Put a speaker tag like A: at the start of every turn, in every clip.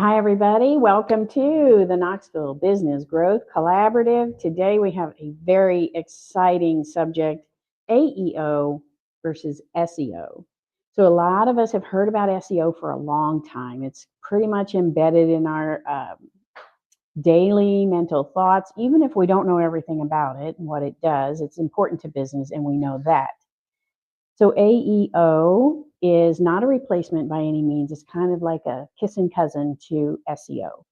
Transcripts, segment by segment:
A: Hi, everybody. Welcome to the Knoxville Business Growth Collaborative. Today we have a very exciting subject, AEO versus SEO. So a lot of us have heard about SEO for a long time. It's pretty much embedded in our daily mental thoughts. Even if we don't know everything about it and what it does, it's important to business, and we know that. So AEO is not a replacement by any means. It's kind of like a kissing cousin to SEO.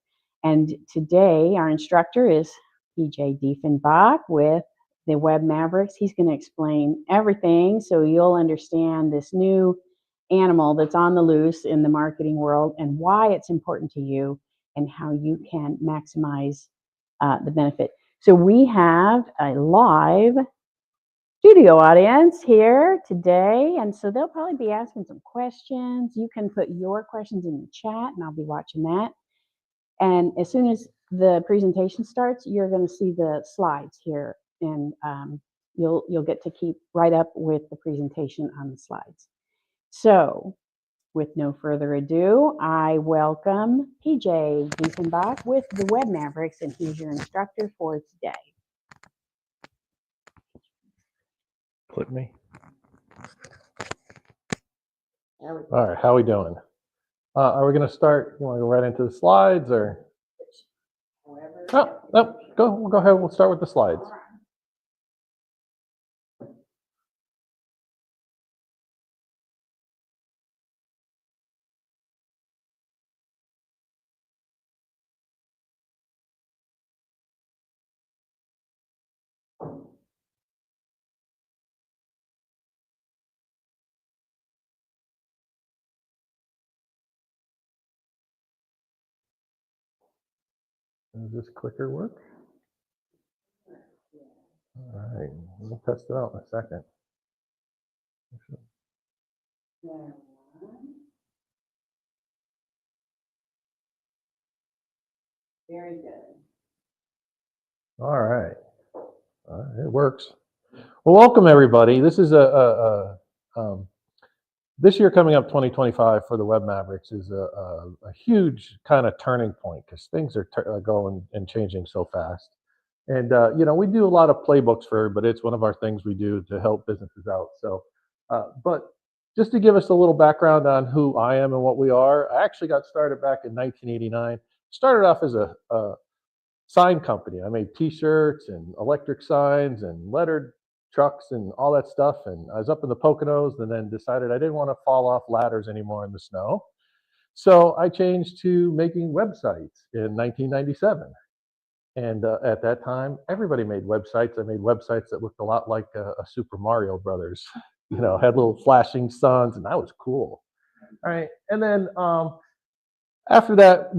A: And today our instructor is PJ Diefenbach with the Web Mavericks. He's going to explain everything so you'll understand this new animal that's on the loose in the marketing world and why it's important to you and how you can maximize the benefit. So we have a live studio audience here today, and so they'll probably be asking some questions. You can put your questions in the chat and I'll be watching that. And as soon as the presentation starts, you're going to see the slides here, and you'll get to keep right up with the presentation on the slides. So with no further ado, I welcome PJ Diefenbach with the Web Mavericks, and he's your instructor for today.
B: Click me. All right, how are we doing? Are we going to start? You want to go right into the slides, or? No, go ahead. We'll start with the slides. Does this clicker work? All right, we'll test it out in a second.
A: Very good.
B: All right, it works. Well, welcome everybody. This is this year coming up, 2025, for the Web Mavericks is a huge kind of turning point because things are going and changing so fast. And we do a lot of playbooks for everybody. It's one of our things we do to help businesses out. So, but just to give us a little background on who I am and what we are, I actually got started back in 1989. Started off as a sign company. I made T-shirts and electric signs and lettered trucks and all that stuff. And I was up in the Poconos, and then decided I didn't want to fall off ladders anymore in the snow. So I changed to making websites in 1997. And at that time, everybody made websites. I made websites that looked a lot like a Super Mario Brothers. Had little flashing suns, and that was cool. All right, and then after that,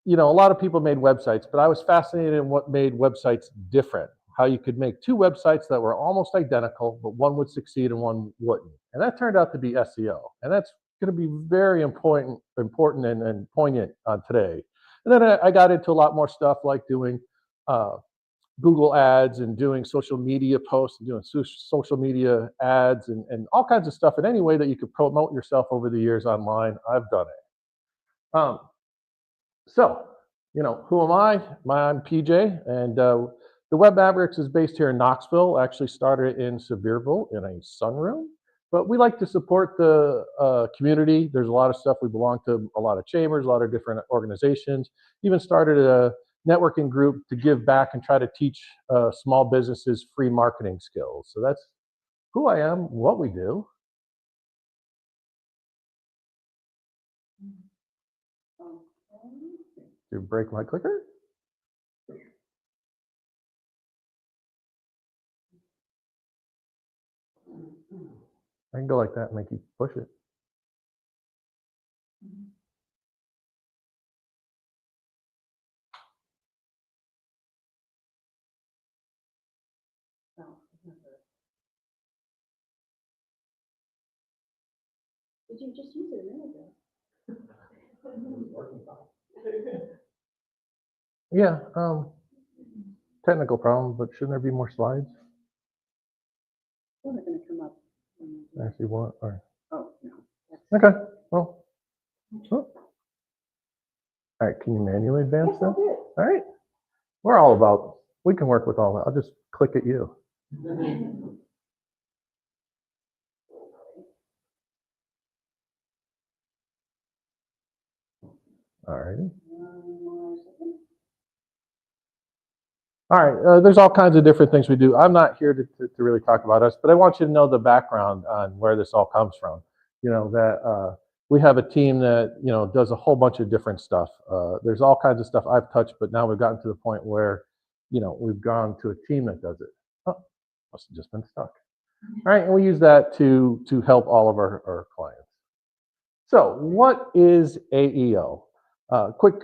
B: a lot of people made websites, but I was fascinated in what made websites different. How you could make two websites that were almost identical, but one would succeed and one wouldn't. And that turned out to be SEO, and that's going to be very important and poignant today. And then I got into a lot more stuff like doing Google ads and doing social media posts and doing social media ads and all kinds of stuff in any way that you could promote yourself over the years online. I've done it. So, who am I? I'm PJ, and the Web Mavericks is based here in Knoxville. Actually started in Sevierville in a sunroom. But we like to support the community. There's a lot of stuff. We belong to a lot of chambers, a lot of different organizations. Even started a networking group to give back and try to teach small businesses free marketing skills. So that's who I am, what we do. To break my clicker? I can go like that and make you push it.
A: Did you just use it a minute ago?
B: Yeah, technical problem, but shouldn't there be more slides?
A: Well, they're going to come up.
B: Actually, what? Or
A: Oh, no.
B: okay. Well, oh, All right, can you manually advance
A: Yes, I'll
B: them?
A: do it.
B: All right. We're all about, we can work with all that. I'll just click at you. All righty. All right, there's all kinds of different things we do. I'm not here to really talk about us, but I want you to know the background on where this all comes from. You know, that we have a team that, you know, does a whole bunch of different stuff. There's all kinds of stuff I've touched, but now we've gotten to the point where, you know, we've gone to a team that does it. Oh, must have just been stuck. All right, and we use that to help all of our clients. So what is AEO? Quick,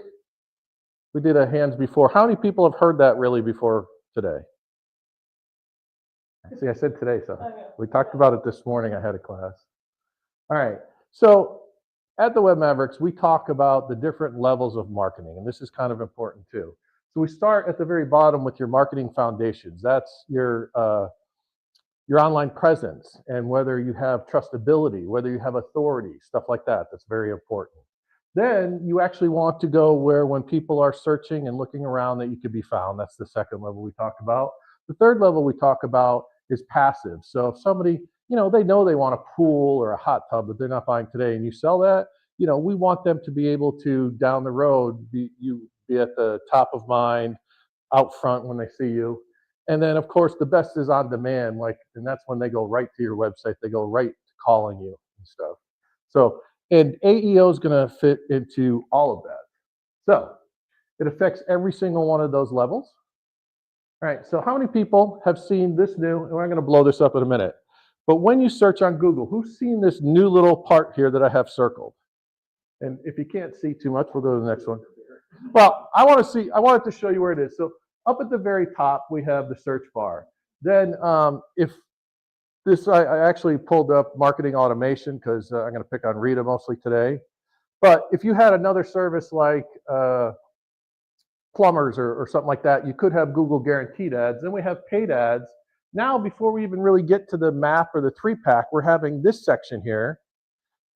B: we did a hands before. How many people have heard that really before today? See, I said today, so we talked about it this morning. I had a class. All right, so at the Web Mavericks, we talk about the different levels of marketing, and this is kind of important too. So we start at the very bottom with your marketing foundations. That's your online presence, and whether you have trustability, whether you have authority, stuff like that. That's very important. Then you actually want to go where when people are searching and looking around that you could be found. That's the second level we talked about. The third level we talk about is passive. So if somebody, you know they want a pool or a hot tub, but they're not buying today, and you sell that, you know, we want them to be able to, down the road, be at the top of mind, out front when they see you. And then, of course, the best is on demand, and that's when they go right to your website. They go right to calling you and stuff. So, and AEO is going to fit into all of that. So, it affects every single one of those levels. All right, so how many people have seen this new, and we're going to blow this up in a minute, but when you search on Google, who's seen this new little part here that I have circled? And if you can't see too much, we'll go to the next one. Well, I wanted to show you where it is. So up at the very top, we have the search bar. Then if this, I actually pulled up marketing automation because I'm going to pick on Rita mostly today. But if you had another service like plumbers or something like that, you could have Google guaranteed ads. Then we have paid ads. Now, before we even really get to the map or the 3-pack, we're having this section here.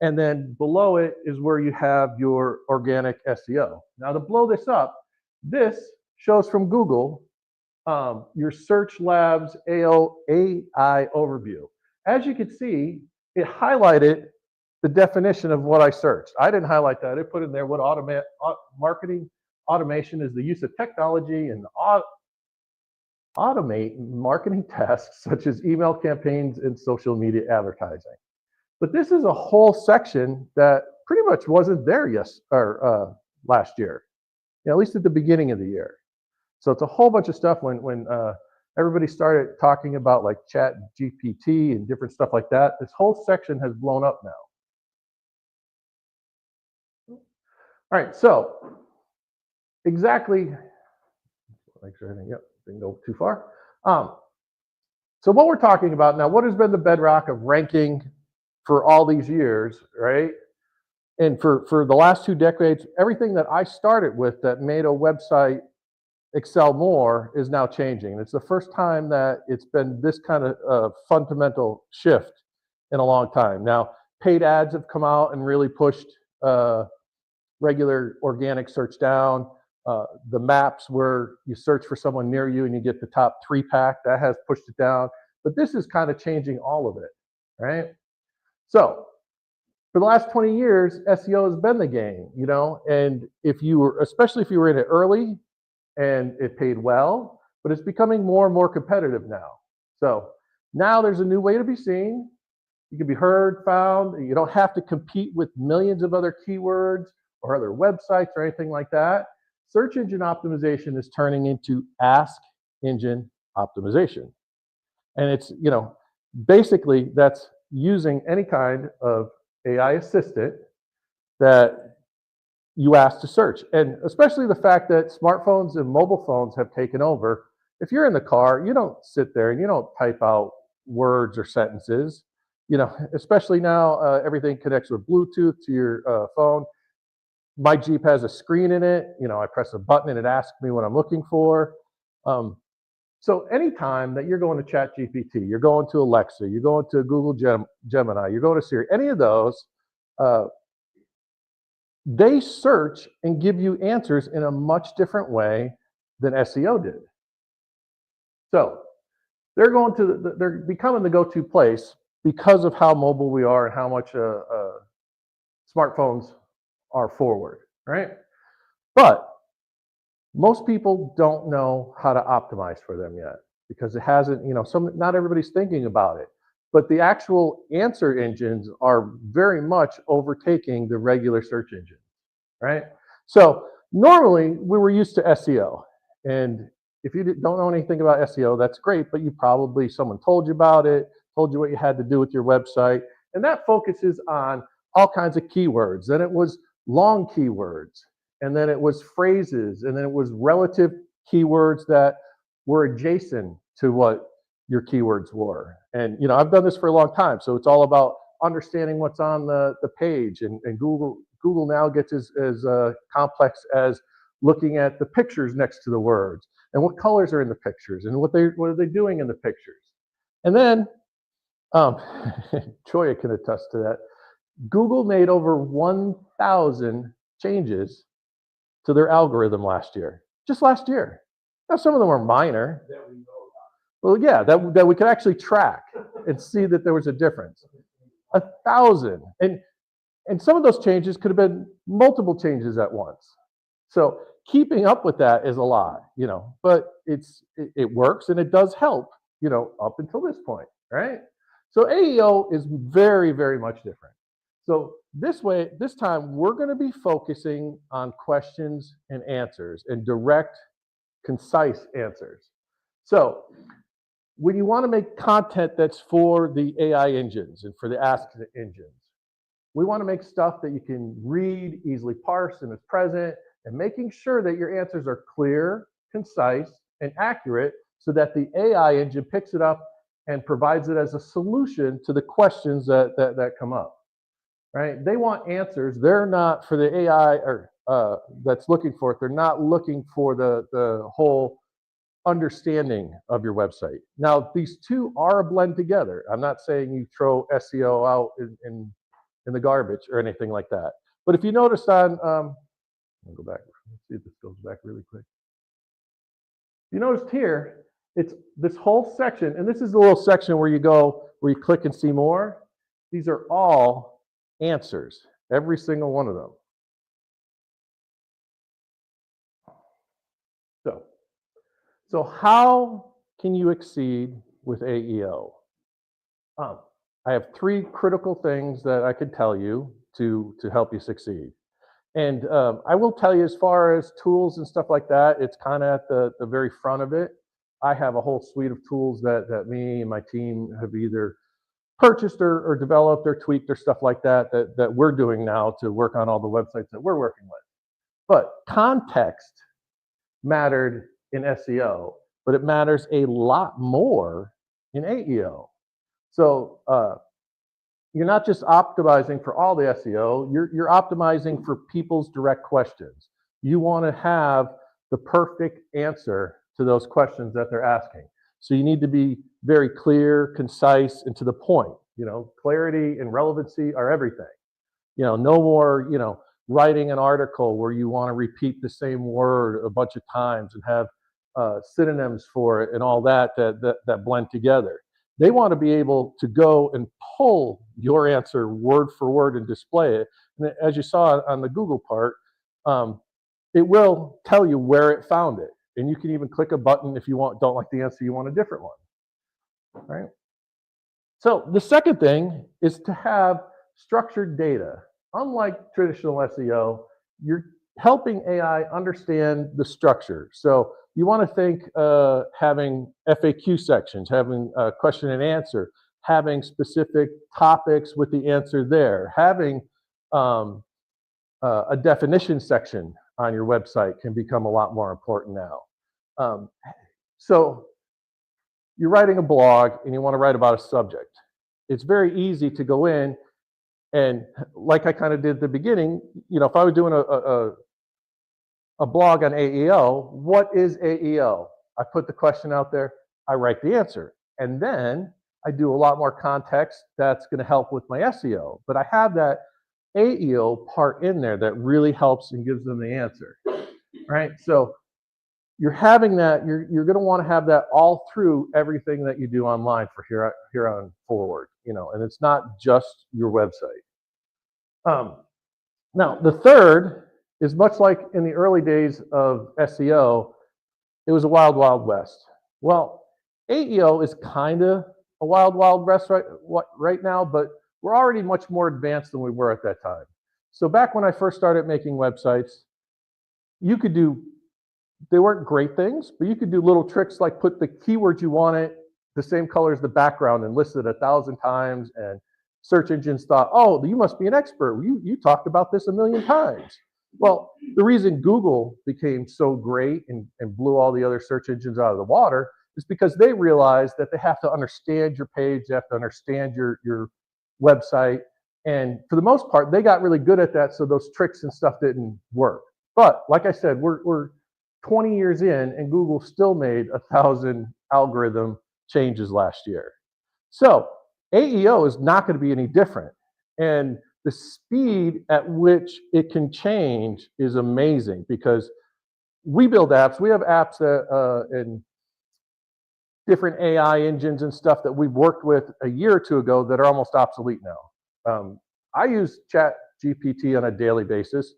B: And then below it is where you have your organic SEO. Now, to blow this up, this shows from Google your Search Labs AI overview. As you can see, it highlighted the definition of what I searched. I didn't highlight that. It put in there what marketing automation is: the use of technology and automate marketing tasks such as email campaigns and social media advertising. But this is a whole section that pretty much wasn't there last year, at least at the beginning of the year. So it's a whole bunch of stuff. When everybody started talking about like Chat GPT and different stuff like that, this whole section has blown up now. All right, so exactly, make sure everything, didn't go too far. So what we're talking about now, what has been the bedrock of ranking for all these years, right? And for the last 2 decades, everything that I started with that made a website excel more is now changing. And it's the first time that it's been this kind of fundamental shift in a long time. Now, paid ads have come out and really pushed regular organic search down. The maps where you search for someone near you and you get the top 3-pack, that has pushed it down. But this is kind of changing all of it, right? So for the last 20 years, SEO has been the game, and especially if you were in it early and it paid well, but it's becoming more and more competitive now. So now there's a new way to be seen. You can be heard, found. You don't have to compete with millions of other keywords or other websites or anything like that. Search engine optimization is turning into ask engine optimization. And it's, basically that's using any kind of AI assistant that you ask to search. And especially the fact that smartphones and mobile phones have taken over. If you're in the car, you don't sit there and you don't type out words or sentences. Especially now, everything connects with Bluetooth to your phone. My Jeep has a screen in it. I press a button and it asks me what I'm looking for. So anytime that you're going to Chat GPT, you're going to Alexa, you're going to Google Gemini, you're going to Siri, any of those, they search and give you answers in a much different way than SEO did. So they're going to they're becoming the go-to place because of how mobile we are and how much smartphones are forward, right? But most people don't know how to optimize for them yet because it hasn't, not everybody's thinking about it. But the actual answer engines are very much overtaking the regular search engine, right? So normally we were used to SEO. And if you don't know anything about SEO, that's great, but someone told you about it, told you what you had to do with your website. And that focuses on all kinds of keywords. Then it was long keywords, and then it was phrases, and then it was relative keywords that were adjacent to what your keywords were. And I've done this for a long time, so it's all about understanding what's on the page. And Google now gets as complex as looking at the pictures next to the words and what colors are in the pictures and what are they doing in the pictures. And then Choya can attest to that. Google made over 1,000 changes to their algorithm last year, just last year. Now, some of them are minor. Well, yeah, that we could actually track and see that there was a difference. 1,000. And some of those changes could have been multiple changes at once. So keeping up with that is a lot, but it works and it does help, up until this point, right? So AEO is very, very much different. So this time we're going to be focusing on questions and answers and direct, concise answers. So when you want to make content that's for the AI engines and for the Ask engines, we want to make stuff that you can read, easily parse, and is present, and making sure that your answers are clear, concise, and accurate so that the AI engine picks it up and provides it as a solution to the questions that come up, right? They want answers. They're not, for the AI that's looking for it, they're not looking for the whole understanding of your website. Now, these two are a blend together. I'm not saying you throw SEO out in the garbage or anything like that. But if you noticed on, I'll go back. Let's see if this goes back really quick. You noticed here, it's this whole section, and this is the little section where you click and see more. These are all answers, every single one of them. So how can you exceed with AEO? I have 3 critical things that I could tell you to help you succeed. And I will tell you, as far as tools and stuff like that, it's kind of at the very front of it. I have a whole suite of tools that me and my team have either purchased or developed or tweaked or stuff like that we're doing now to work on all the websites that we're working with. But context mattered in SEO, but it matters a lot more in AEO. So you're not just optimizing for all the SEO, you're optimizing for people's direct questions. You want to have the perfect answer to those questions that they're asking. So you need to be very clear, concise, and to the point. Clarity and relevancy are everything. No more, writing an article where you want to repeat the same word a bunch of times and have synonyms for it and all that blend together. They want to be able to go and pull your answer word for word and display it. And as you saw on the Google part, it will tell you where it found it. And you can even click a button if you don't like the answer, you want a different one, right? So the second thing is to have structured data. Unlike traditional SEO, you're helping AI understand the structure. So you want to think having FAQ sections, having a question and answer, having specific topics with the answer there, having a definition section on your website can become a lot more important now. So you're writing a blog and you want to write about a subject. It's very easy to go in and, like I kind of did at the beginning, if I was doing a blog on AEO, what is AEO? I put the question out there, I write the answer, and then I do a lot more context that's going to help with my SEO. But I have that AEO part in there that really helps and gives them the answer, right? So you're having that, you're going to want to have that all through everything that you do online for here on forward, and it's not just your website. Now, the third is much like in the early days of SEO, it was a wild, wild west. Well, AEO is kind of a wild, wild west right now, but we're already much more advanced than we were at that time. So back when I first started making websites, you could do, they weren't great things, but you could do little tricks like put the keywords you wanted the same color as the background and list it 1,000 times, and search engines thought, oh, you must be an expert. You talked about this 1,000,000 times. Well, the reason Google became so great and blew all the other search engines out of the water is because they realized that they have to understand your page, they have to understand your website. And for the most part, they got really good at that, so those tricks and stuff didn't work. But like I said, we're 20 years in, and Google still made 1,000 algorithm changes last year. So AEO is not going to be any different. And the speed at which it can change is amazing, because we build apps. We have apps that in different AI engines and stuff that we've worked with a year or two ago that are almost obsolete now. I use Chat GPT on a daily basis,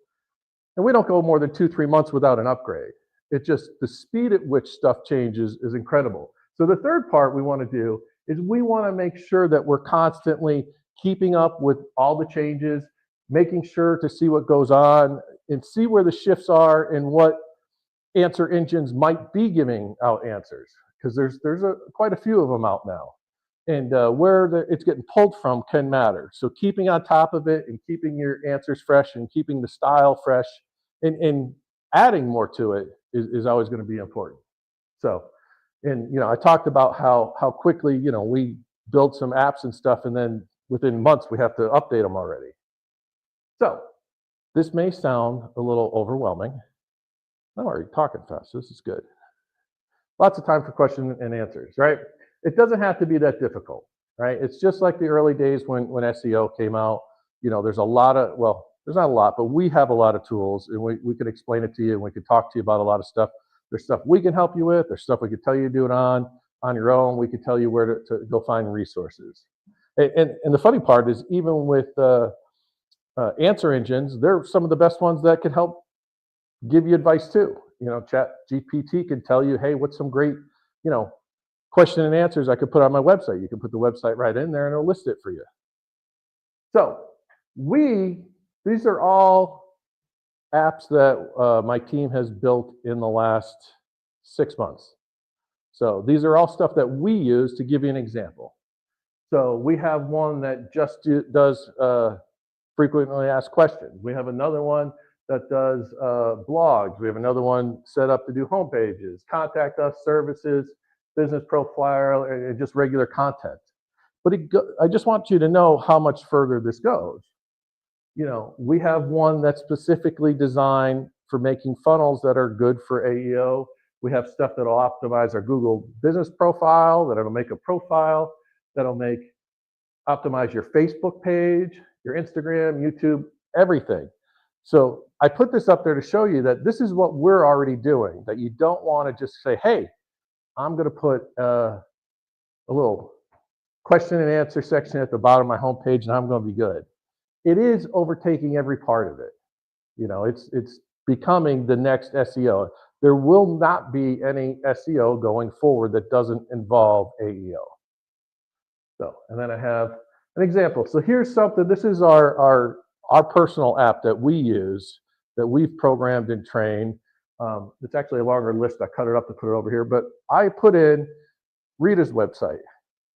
B: and we don't go more than 2-3 months without an upgrade. It just, the speed at which stuff changes is incredible. So the third part we want to do is we want to make sure that we're constantly keeping up with all the changes, making sure to see what goes on and see where the shifts are and what answer engines might be giving out answers, because there's quite a few of them out now, and where it's getting pulled from can matter. So keeping on top of it and keeping your answers fresh and keeping the style fresh and adding more to it is always going to be important. So, and I talked about how quickly we build some apps and stuff, and then within months we have to update them already. So this may sound a little overwhelming. I'm already talking fast. This is good. Lots of time for questions and answers, right? It doesn't have to be that difficult, right? It's just like the early days when SEO came out. There's a lot of, well, there's not a lot, but we have a lot of tools, and we could explain it to you, and we could talk to you about a lot of stuff. There's stuff we can help you with. There's stuff we could tell you to do it on your own. We could tell you where to go find resources. And the funny part is, even with answer engines, they're some of the best ones that can help give you advice too. Chat GPT can tell you, hey, what's some great, question and answers I could put on my website. You can put the website right in there and it'll list it for you. So these are all apps that my team has built in the last 6 months. So these are all stuff that we use. To give you an example, so we have one that just does frequently asked questions. We have another one that does blogs. We have another one set up to do home pages, contact us services, business profile, and just regular content. But I just want you to know how much further this goes. We have one that's specifically designed for making funnels that are good for AEO. We have stuff that'll optimize our Google business profile, that'll make a profile, that'll optimize your Facebook page, your Instagram, YouTube, everything. So I put this up there to show you that this is what we're already doing, that you don't want to just say, hey, I'm going to put a little question and answer section at the bottom of my homepage and I'm going to be good. It is overtaking every part of it. It's becoming the next SEO. There will not be any SEO going forward that doesn't involve AEO. So, and then I have an example. So here's something. This is our personal app that we use, that we've programmed and trained. It's actually a longer list. I cut it up to put it over here, but I put in Rita's website,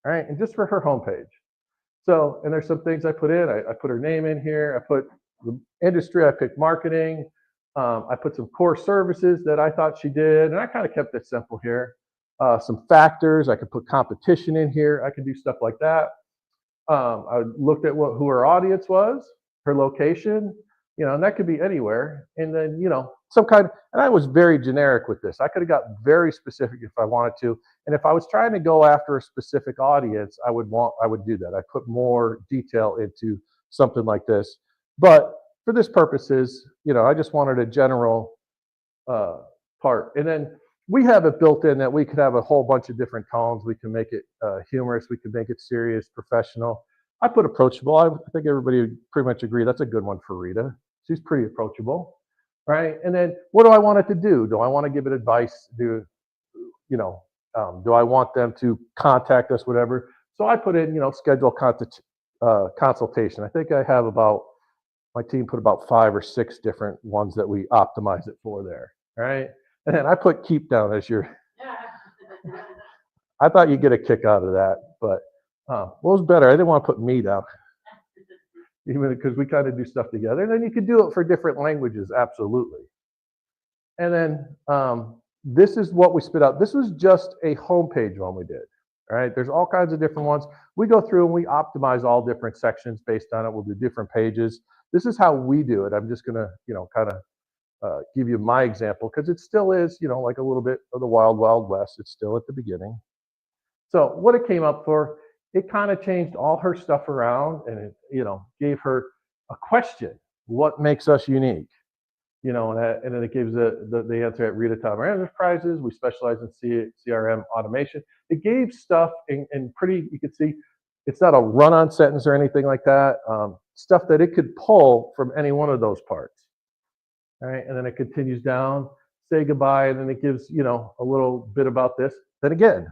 B: all right, and just for her homepage. So, and there's some things I put in. I put her name in here. I put the industry. I picked marketing. I put some core services that I thought she did, and I kind of kept it simple here. Some factors. I could put competition in here. I could do stuff like that. I looked at who her audience was, her location, and that could be anywhere. And then, some kind of, and I was very generic with this. I could have got very specific if I wanted to. And if I was trying to go after a specific audience, I would do that. I put more detail into something like this. But for this purposes, I just wanted a general part. And then we have it built in that we could have a whole bunch of different tones. We can make it humorous. We can make it serious, professional. I put approachable. I think everybody would pretty much agree that's a good one for Rita. She's pretty approachable, right? And then what do I want it to do? Do I want to give it advice? Do I want them to contact us, whatever? So I put in, schedule consultation. I think I have my team put about 5 or 6 different ones that we optimize it for there, right? And then I put keep down as your, I thought you'd get a kick out of that, but what was better? I didn't want to put me down, even because we kind of do stuff together. And then you could do it for different languages, absolutely. And then this is what we spit out. This was just a homepage one we did. All right, there's all kinds of different ones. We go through and we optimize all different sections based on it. We'll do different pages. This is how we do it. I'm just gonna, kind of give you my example because it still is, like a little bit of the wild, wild west. It's still at the beginning. So what it came up for, it kind of changed all her stuff around and it, gave her a question. What makes us unique? And then it gives the answer at Rita Tom Enterprises. We specialize in CRM automation. It gave stuff in pretty, you can see, it's not a run-on sentence or anything like that. Stuff that it could pull from any one of those parts. All right, and then it continues down, say goodbye, and then it gives, a little bit about this. Then again,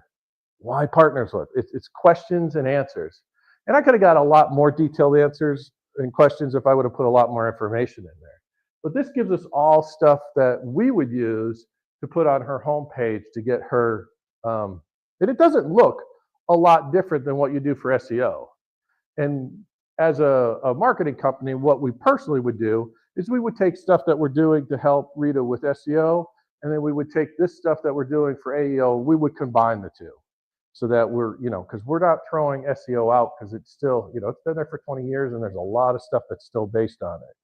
B: why partners with? It's questions and answers. And I could have got a lot more detailed answers and questions if I would have put a lot more information in there. But this gives us all stuff that we would use to put on her homepage to get her, and it doesn't look a lot different than what you do for SEO. And as a marketing company, what we personally would do is we would take stuff that we're doing to help Rita with SEO, and then we would take this stuff that we're doing for AEO, we would combine the two so that we're, because we're not throwing SEO out because it's still, it's been there for 20 years and there's a lot of stuff that's still based on it.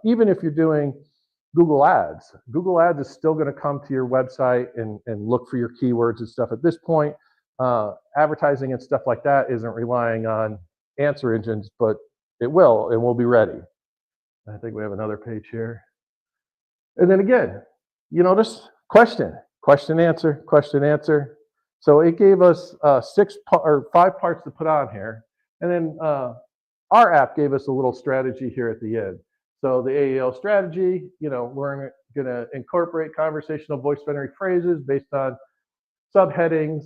B: Even if you're doing Google Ads is still going to come to your website and look for your keywords and stuff. At this point, advertising and stuff like that isn't relying on answer engines, but it will, and we'll be ready. I think we have another page here. And then again, you notice question, answer. So it gave us 5 parts to put on here. And then our app gave us a little strategy here at the end. So the AEO strategy, we're going to incorporate conversational voice-centered phrases based on subheadings,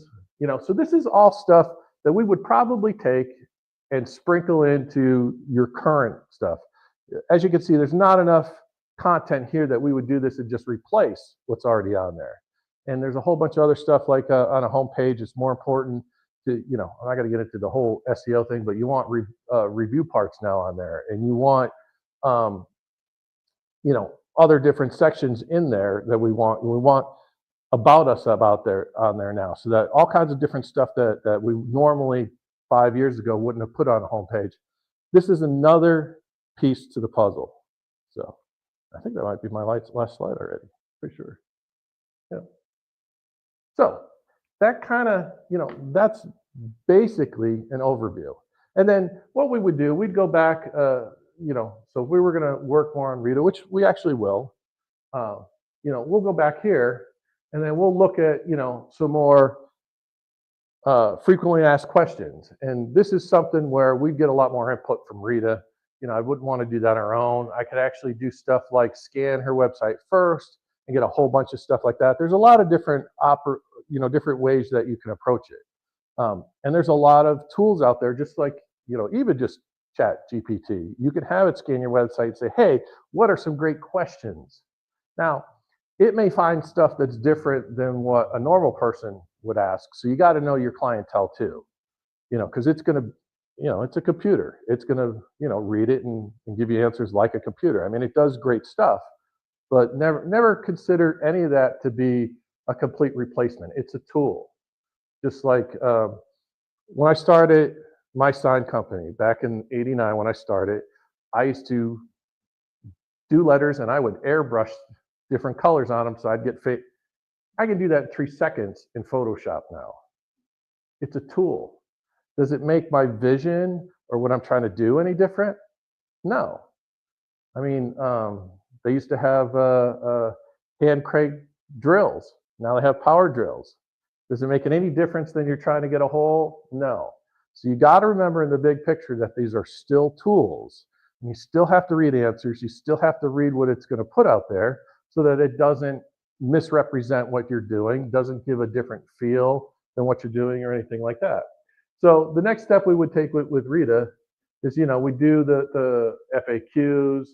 B: So this is all stuff that we would probably take and sprinkle into your current stuff. As you can see, there's not enough content here that we would do this and just replace what's already on there. And there's a whole bunch of other stuff like on a home page. It's more important to, I'm not going to get into the whole SEO thing, but you want review parts now on there, and you want other different sections in there that we want about us on there now, so that all kinds of different stuff that we normally 5 years ago wouldn't have put on a homepage. This is another piece to the puzzle. So I think that might be my last slide already, pretty sure. Yeah. So that kind of, that's basically an overview. And then what we would do, we'd go back, so if we were going to work more on Rita, which we actually will, we'll go back here and then we'll look at, some more frequently asked questions. And this is something where we get a lot more input from Rita. I wouldn't want to do that on our own. I could actually do stuff like scan her website first and get a whole bunch of stuff like that. There's a lot of different different ways that you can approach it. And there's a lot of tools out there, just like, even just Chat GPT. You can have it scan your website and say, hey, what are some great questions? Now, it may find stuff that's different than what a normal person would ask. So you got to know your clientele too, because it's going to, it's a computer. It's going to, read it and give you answers like a computer. I mean, it does great stuff, but never consider any of that to be a complete replacement. It's a tool. Just like when I started my sign company back in '89, when I started, I used to do letters and I would airbrush different colors on them so I'd get fit. I can do that in 3 seconds in Photoshop now. It's a tool. Does it make my vision or what I'm trying to do any different? No. I mean, they used to have hand crank drills. Now they have power drills. Does it make any difference than you're trying to get a hole? No. So you got to remember in the big picture that these are still tools. And you still have to read answers. You still have to read what it's going to put out there so that it doesn't misrepresent what you're doing, doesn't give a different feel than what you're doing or anything like that. So the next step we would take with Rita is, we do the FAQs.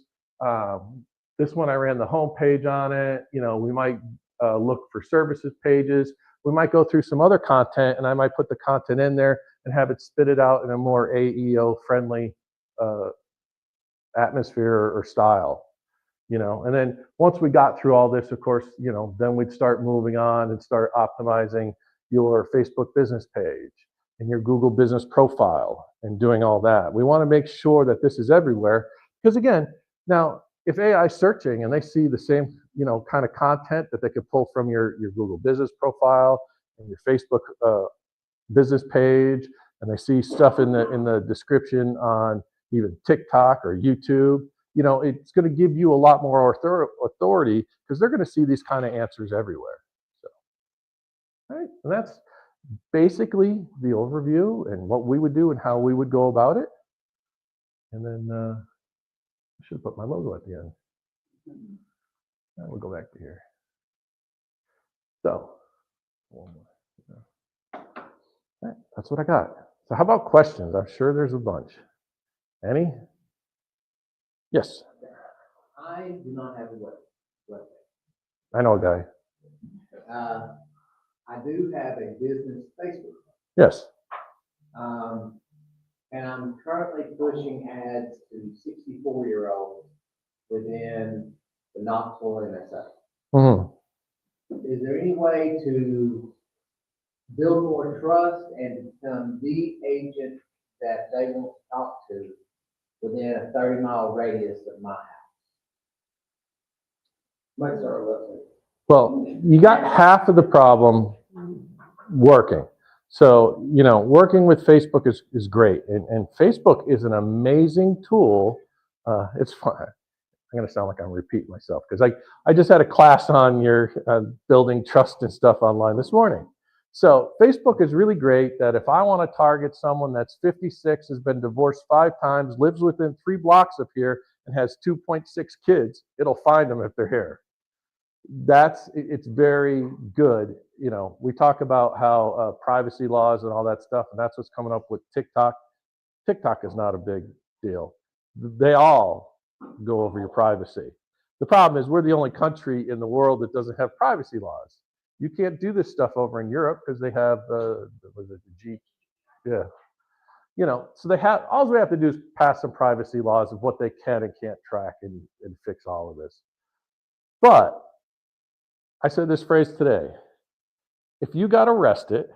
B: This one I ran the home page on it. We might look for services pages. We might go through some other content, and I might put the content in there and have it spit it out in a more AEO friendly atmosphere or style. And then once we got through all this, of course, then we'd start moving on and start optimizing your Facebook business page and your Google business profile and doing all that. We want to make sure that this is everywhere because, again, now if AI is searching and they see the same kind of content that they could pull from your Google business profile and your Facebook business page, and they see stuff in the description on even TikTok or YouTube, it's going to give you a lot more authority because they're going to see these kind of answers everywhere. So, all right, and that's basically the overview and what we would do and how we would go about it. And then I should have put my logo at the end. We'll go back to here. So, one more. All right, that's what I got. So how about questions? I'm sure there's a bunch. Any? Yes.
C: I do not have a website.
B: I know a guy.
C: I do have a business Facebook.
B: Yes.
C: And I'm currently pushing ads to 64-year-olds within the Knoxville MSA.
B: Mm-hmm.
C: Is there any way to build more trust and become the agent that they want to talk to within a 30-mile radius of my house? Might start a website.
B: Well, you got half of the problem working. So, working with Facebook is great. And Facebook is an amazing tool. It's fun. I'm going to sound like I'm repeating myself because I just had a class on your building trust and stuff online this morning. So Facebook is really great that if I want to target someone that's 56, has been divorced 5 times, lives within 3 blocks of here, and has 2.6 kids, it'll find them if they're here. It's very good. We talk about how privacy laws and all that stuff, and that's what's coming up with TikTok. TikTok is not a big deal. They all go over your privacy. The problem is we're the only country in the world that doesn't have privacy laws. You can't do this stuff over in Europe because they have the G. Yeah. So they have, all we have to do is pass some privacy laws of what they can and can't track and fix all of this. But I said this phrase today. If you got arrested,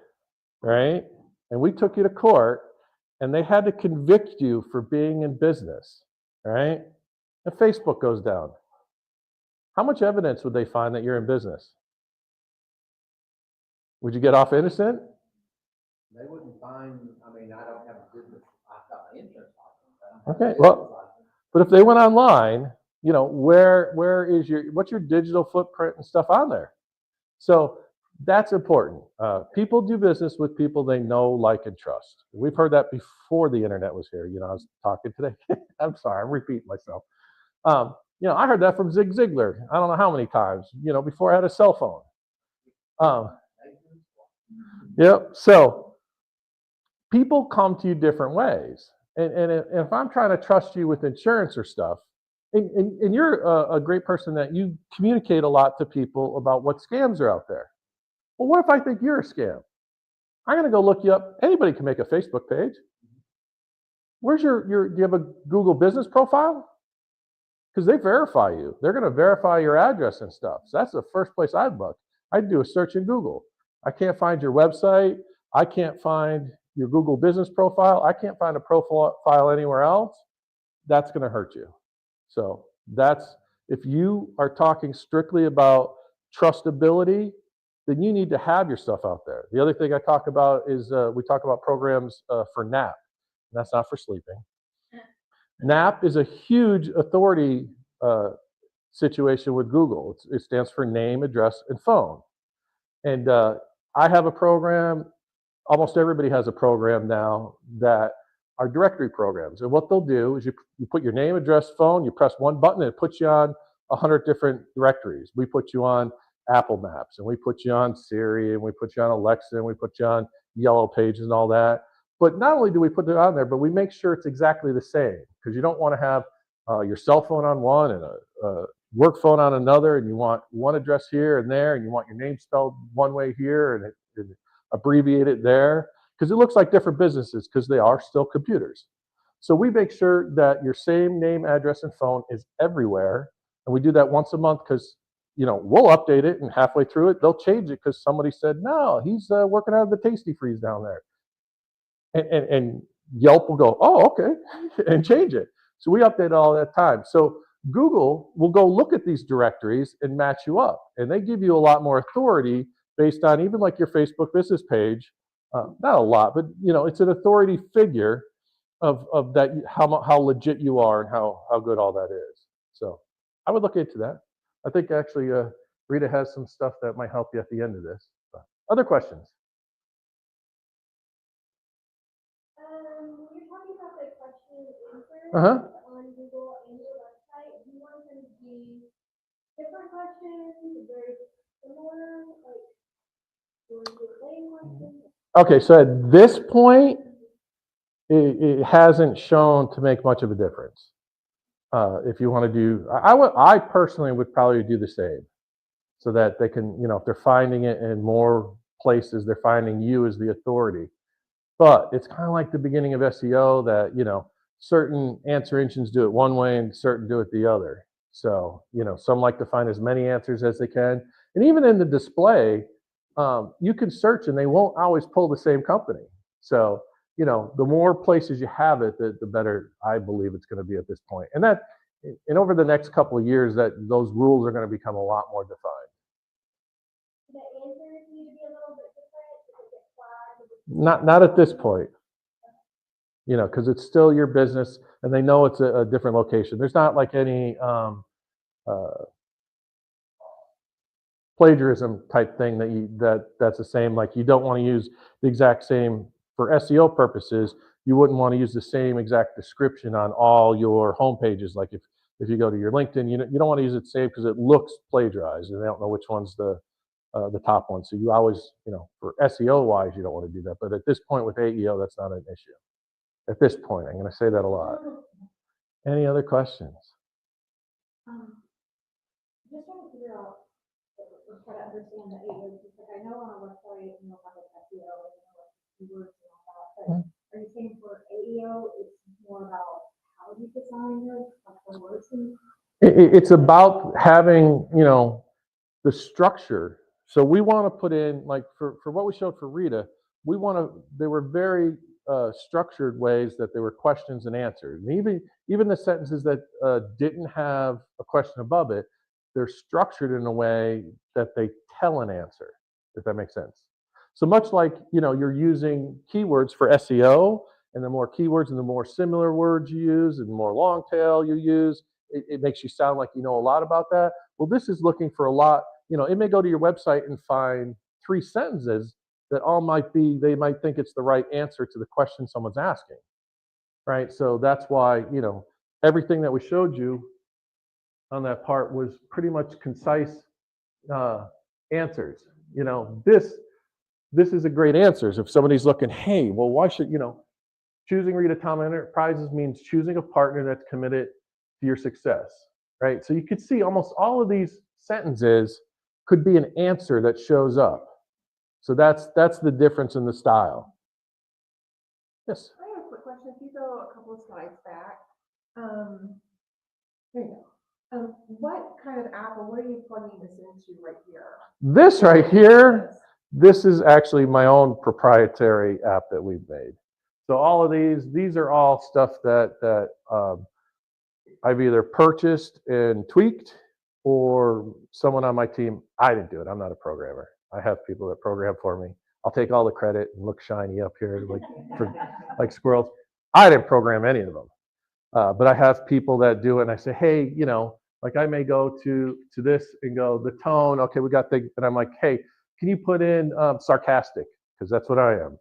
B: right, and we took you to court and they had to convict you for being in business, right, and Facebook goes down, how much evidence would they find that you're in business? Would you get off innocent?
C: They wouldn't find, I don't have a business, I've got my insurance license.
B: Okay, well, but if they went online, where is what's your digital footprint and stuff on there? So that's important. People do business with people they know, like, and trust. We've heard that before the internet was here. I was talking today. I'm sorry, I'm repeating myself. I heard that from Zig Ziglar. I don't know how many times, before I had a cell phone. Yep. So people come to you different ways. And if I'm trying to trust you with insurance or stuff, and you're a great person that you communicate a lot to people about what scams are out there. Well, what if I think you're a scam? I'm going to go look you up. Anybody can make a Facebook page. Where's do you have a Google business profile? Because they verify you. They're going to verify your address and stuff. So that's the first place I'd look. I'd do a search in Google. I can't find your website. I can't find your Google business profile. I can't find a profile anywhere else. That's going to hurt you. So if you are talking strictly about trustability, then you need to have your stuff out there. The other thing I talk about is we talk about programs for nap. That's not for sleeping. NAP is a huge authority situation with Google. It stands for name, address, and phone. And I have a program. Almost everybody has a program now that are directory programs. And what they'll do is you put your name, address, phone, you press one button, and it puts you on 100 different directories. We put you on Apple Maps, and we put you on Siri, and we put you on Alexa, and we put you on Yellow Pages and all that. But not only do we put it on there, but we make sure it's exactly the same, because you don't want to have your cell phone on one and a work phone on another, and you want one address here and there, and you want your name spelled one way here and abbreviated there, because it looks like different businesses, because they are still computers. So we make sure that your same name, address, and phone is everywhere, and we do that once a month, because we'll update it, and halfway through it, they'll change it because somebody said, no, he's working out of the Tasty Freeze down there. And Yelp will go, oh, okay, and change it. So we update all that time. So Google will go look at these directories and match you up, and they give you a lot more authority based on even like your Facebook business page. Not a lot, but it's an authority figure of that, how legit you are and how good all that is. So I would look into that. I think actually Rita has some stuff that might help you at the end of this. Other questions?
D: You're talking about the question and answers on Google and your website. Do you want them to be different questions, very similar, like do you want to do the same question?
B: Okay, so at this point, it hasn't shown to make much of a difference. If you want to do, I personally would probably do the same, so that they can, if they're finding it in more places, they're finding you as the authority. But it's kind of like the beginning of SEO that, certain answer engines do it one way and certain do it the other. So, some like to find as many answers as they can. And even in the display, you can search and they won't always pull the same company. So, the more places you have it, the better I believe it's going to be at this point. And over the next couple of years, that those rules are going to become a lot more defined.
D: The answers need to be a little bit different because it gets flagged.
B: Not at this point, because it's still your business and they know it's a different location. There's not like any plagiarism type thing that's the same. Like you don't want to use the exact same for SEO purposes. You wouldn't want to use the same exact description on all your home pages. Like if you go to your LinkedIn, you don't want to use it same because it looks plagiarized and they don't know which one's the top one. So you always, for SEO wise, you don't want to do that. But at this point with AEO, that's not an issue. At this point, I'm going to say that a lot. Any other questions?
D: Just trying to figure out, or try to understand the AEO. Like I know on our website, have like SEO and keywords and all that. But are you saying for AEO, it's more about how you design the words?
B: It's about having, the structure. So we want to put in, like for what we showed for Rita, they were very structured ways that there were questions and answers. And even the sentences that didn't have a question above it, they're structured in a way that they tell an answer, if that makes sense. So much like, you're using keywords for SEO, and the more keywords and the more similar words you use and the more long tail you use, it makes you sound like you know a lot about that. Well, this is looking for a lot. It may go to your website and find 3 sentences that all they might think it's the right answer to the question someone's asking, right? So that's why, everything that we showed you on that part was pretty much concise answers. This is a great answer. If somebody's looking, hey, well, why should, choosing Rita Tom Enterprises means choosing a partner that's committed to your success, right? So you could see almost all of these sentences could be an answer that shows up. So that's the difference in the style. Yes.
E: I have a quick question. If you go a couple of slides back, there you go. What kind of app or what are you plugging this into right here?
B: This right here, this is actually my own proprietary app that we've made. So all of these are all stuff that I've either purchased and tweaked, or someone on my team. I didn't do it. I'm not a programmer. I have people that program for me. I'll take all the credit and look shiny up here like squirrels. I didn't program any of them. But I have people that do it, and I say, hey, like I may go to this and go, the tone, okay, we got and I'm like, hey, can you put in sarcastic? Because that's what I am,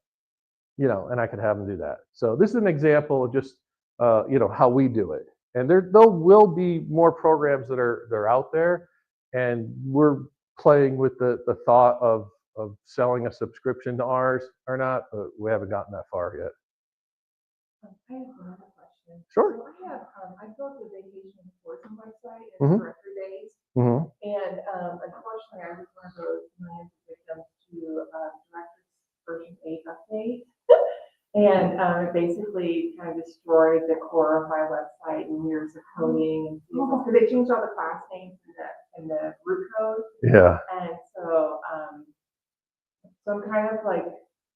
B: and I can have them do that. So this is an example of just, how we do it. And there will be more programs that are out there, and we're playing with the thought of selling a subscription to ours or not, but we haven't gotten that far yet.
E: I have another question.
B: Sure.
E: So I built a vacation tourism website
B: Mhm.
E: in directory days,
B: Mm-hmm.
E: and unfortunately, I was one of those millions of victims to directory's version 8 update. And it basically kind of destroyed the core of my website and years of coding and because they changed all the class names in the root code.
B: Yeah.
E: And so I'm kind of like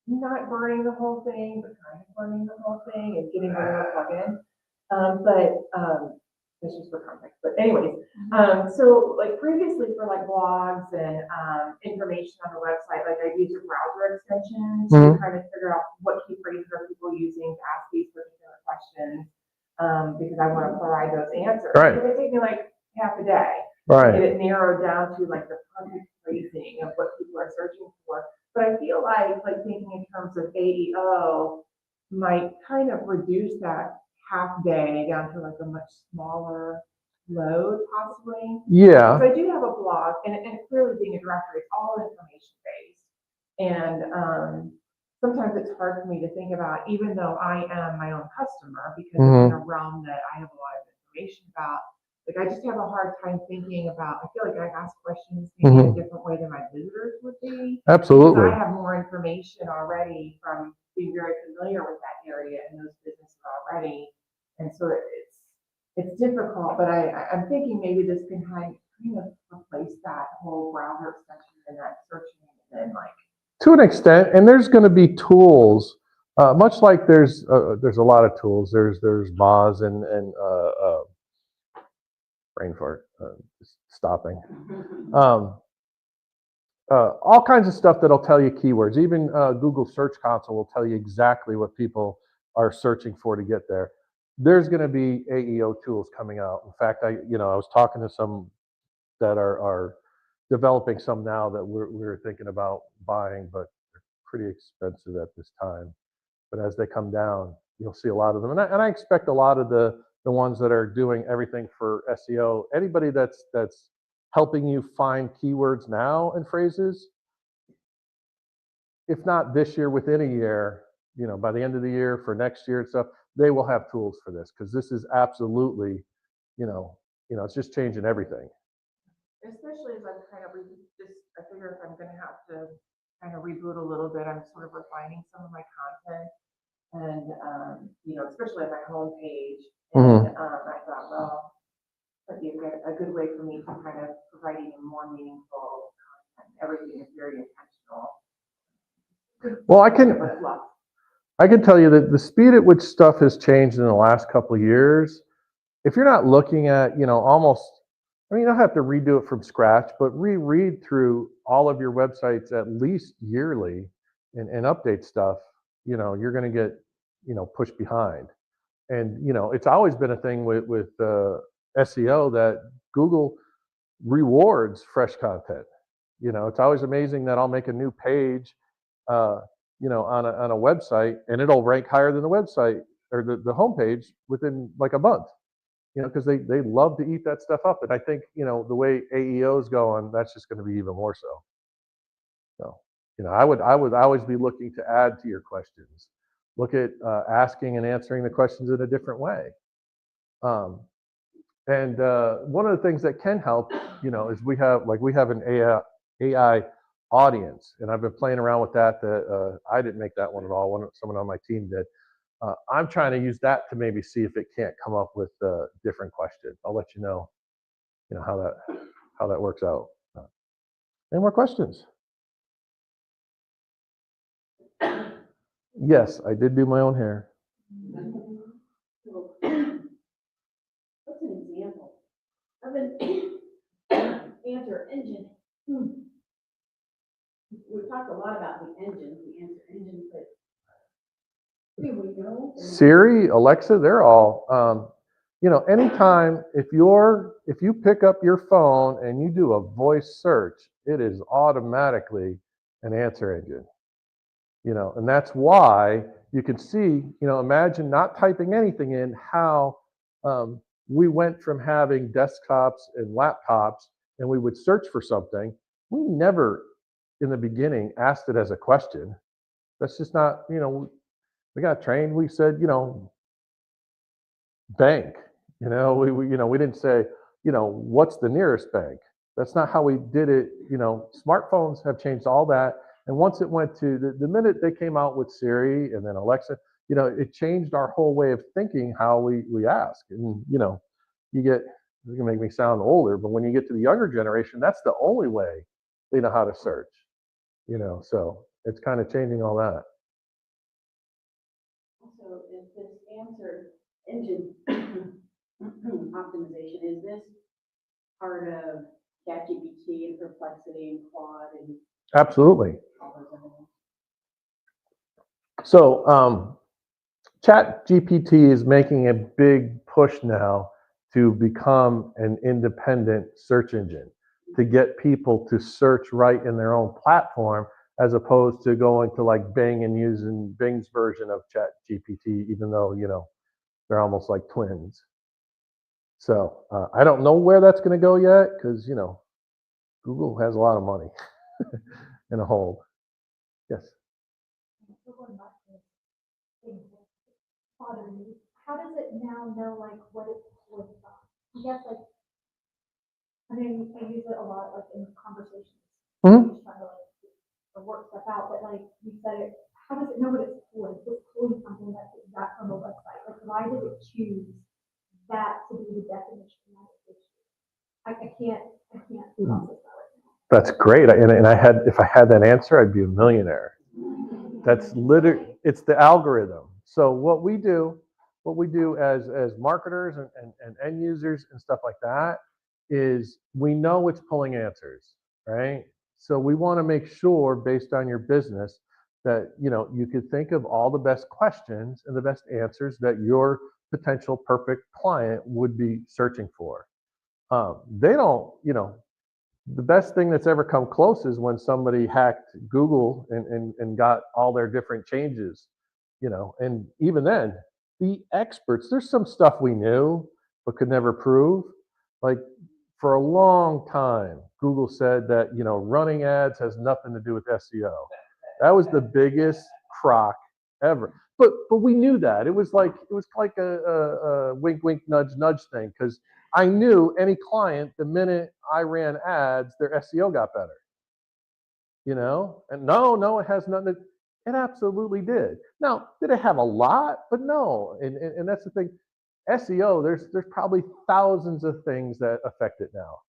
E: not burning the whole thing, but kind of burning the whole thing and getting rid of the plugin. This is for context. But anyways, so like previously for like blogs and information on the website, like I'd use a browser extension to kind of figure out what key phrases are people using to ask these particular questions, because I want to provide those answers.
B: Right.
E: It would take me like half a day
B: Right.
E: to get it narrowed down to like the perfect phrasing of what people are searching for. But I feel like thinking in terms of AEO might kind of reduce that half day down to like a much smaller load possibly.
B: Yeah.
E: So I do have a blog, and clearly being a directory, it's all information based. And sometimes it's hard for me to think about, even though I am my own customer, because it's in a realm that I have a lot of information about. Like I just have a hard time thinking about, I feel like I ask questions maybe in a different way than my visitors would be.
B: Absolutely.
E: Because I have more information already from being very familiar with that area and those businesses already. And so it's difficult, but I'm thinking maybe this can kind of replace that whole browser extension and that searching and like.
B: To an extent, and there's going to be tools, much like there's a lot of tools. There's Moz and brain fart, just stopping. All kinds of stuff that'll tell you keywords. Even Google Search Console will tell you exactly what people are searching for to get there. There's going to be AEO tools coming out. In fact, I was talking to some that are developing some now that we're thinking about buying, but they're pretty expensive at this time. But as they come down, you'll see a lot of them. And I expect a lot of the ones that are doing everything for SEO, anybody that's helping you find keywords now and phrases, if not this year, within a year, by the end of the year for next year and stuff, they will have tools for this, because this is absolutely, it's just changing everything.
E: Especially as I'm kind of I figure if I'm going to have to kind of reboot a little bit, I'm sort of refining some of my content, and especially on my homepage. And I thought, well, that'd be a good way for me to kind of provide even more meaningful content. Everything is very intentional.
B: Well, I can tell you that the speed at which stuff has changed in the last couple of years, if you're not looking at, almost, you don't have to redo it from scratch, but reread through all of your websites at least yearly and update stuff, you're going to get, pushed behind. And, it's always been a thing with SEO that Google rewards fresh content. It's always amazing that I'll make a new page, on a website, and it'll rank higher than the website or the homepage within like a month. Because they love to eat that stuff up. And I think, the way AEO is going, that's just going to be even more so. So, I would always be looking to add to your questions. Look at asking and answering the questions in a different way. And one of the things that can help, is we have an AI audience, and I've been playing around with that. I didn't make that one at all. Someone on my team did. I'm trying to use that to maybe see if it can't come up with different questions. I'll let you know, how that works out. Any more questions? Yes, I did do my own hair.
A: What's an example of an answer engine? We talked a lot about the engine, the answer engine, but here we go.
B: Siri, Alexa, they're all. you know, anytime if you pick up your phone and you do a voice search, it is automatically an answer engine. You know, and that's why you can see, you know, imagine not typing anything in, how we went from having desktops and laptops and we would search for something. We never in the beginning asked it as a question. That's just not, you know, we got trained. We said, you know, bank. You know, we didn't say, you know, what's the nearest bank. That's not how we did it. You know, smartphones have changed all that. And once it went to the minute they came out with Siri and then Alexa, you know, it changed our whole way of thinking how we ask. And you know, you can make me sound older, but when you get to the younger generation, that's the only way they know how to search. You know, so it's kind of changing all that.
A: So is this answer engine optimization, is this part of ChatGPT and Perplexity and Claude and
B: Absolutely.
A: all those other ones?
B: So Chat GPT is making a big push now to become an independent search engine, to get people to search right in their own platform, as opposed to going to like Bing and using Bing's version of Chat GPT, even though, you know, they're almost like twins. So I don't know where that's going to go yet, because, you know, Google has a lot of money in a hold. Yes.
D: Still going back to things that bother me. How does it now know like what it's with? I guess like, I mean, I use it a lot like in conversations.
B: Mhm.
D: Just trying to like work stuff out, but like you said it, how does it know what it's pulling? It's pulling something that's exact from a website. Like why did it choose that to be the definition that it choose? I can't process that right now.
B: That's great. And I had, if I had that answer, I'd be a millionaire. That's literally, it's the algorithm. So what we do as marketers and end users and stuff like that is we know it's pulling answers, right? So we want to make sure, based on your business, that, you know, you could think of all the best questions and the best answers that your potential perfect client would be searching for. They don't, you know, the best thing that's ever come close is when somebody hacked Google and got all their different changes, you know, and even then, the experts, there's some stuff we knew but could never prove. Like for a long time, Google said that, you know, running ads has nothing to do with SEO. That was the biggest crock ever. But we knew that. It was like a wink wink nudge nudge thing, because I knew any client, the minute I ran ads, their SEO got better. You know? And no, it has nothing to, it absolutely did. Now, did it have a lot? But no. And that's the thing. SEO, there's probably thousands of things that affect it now.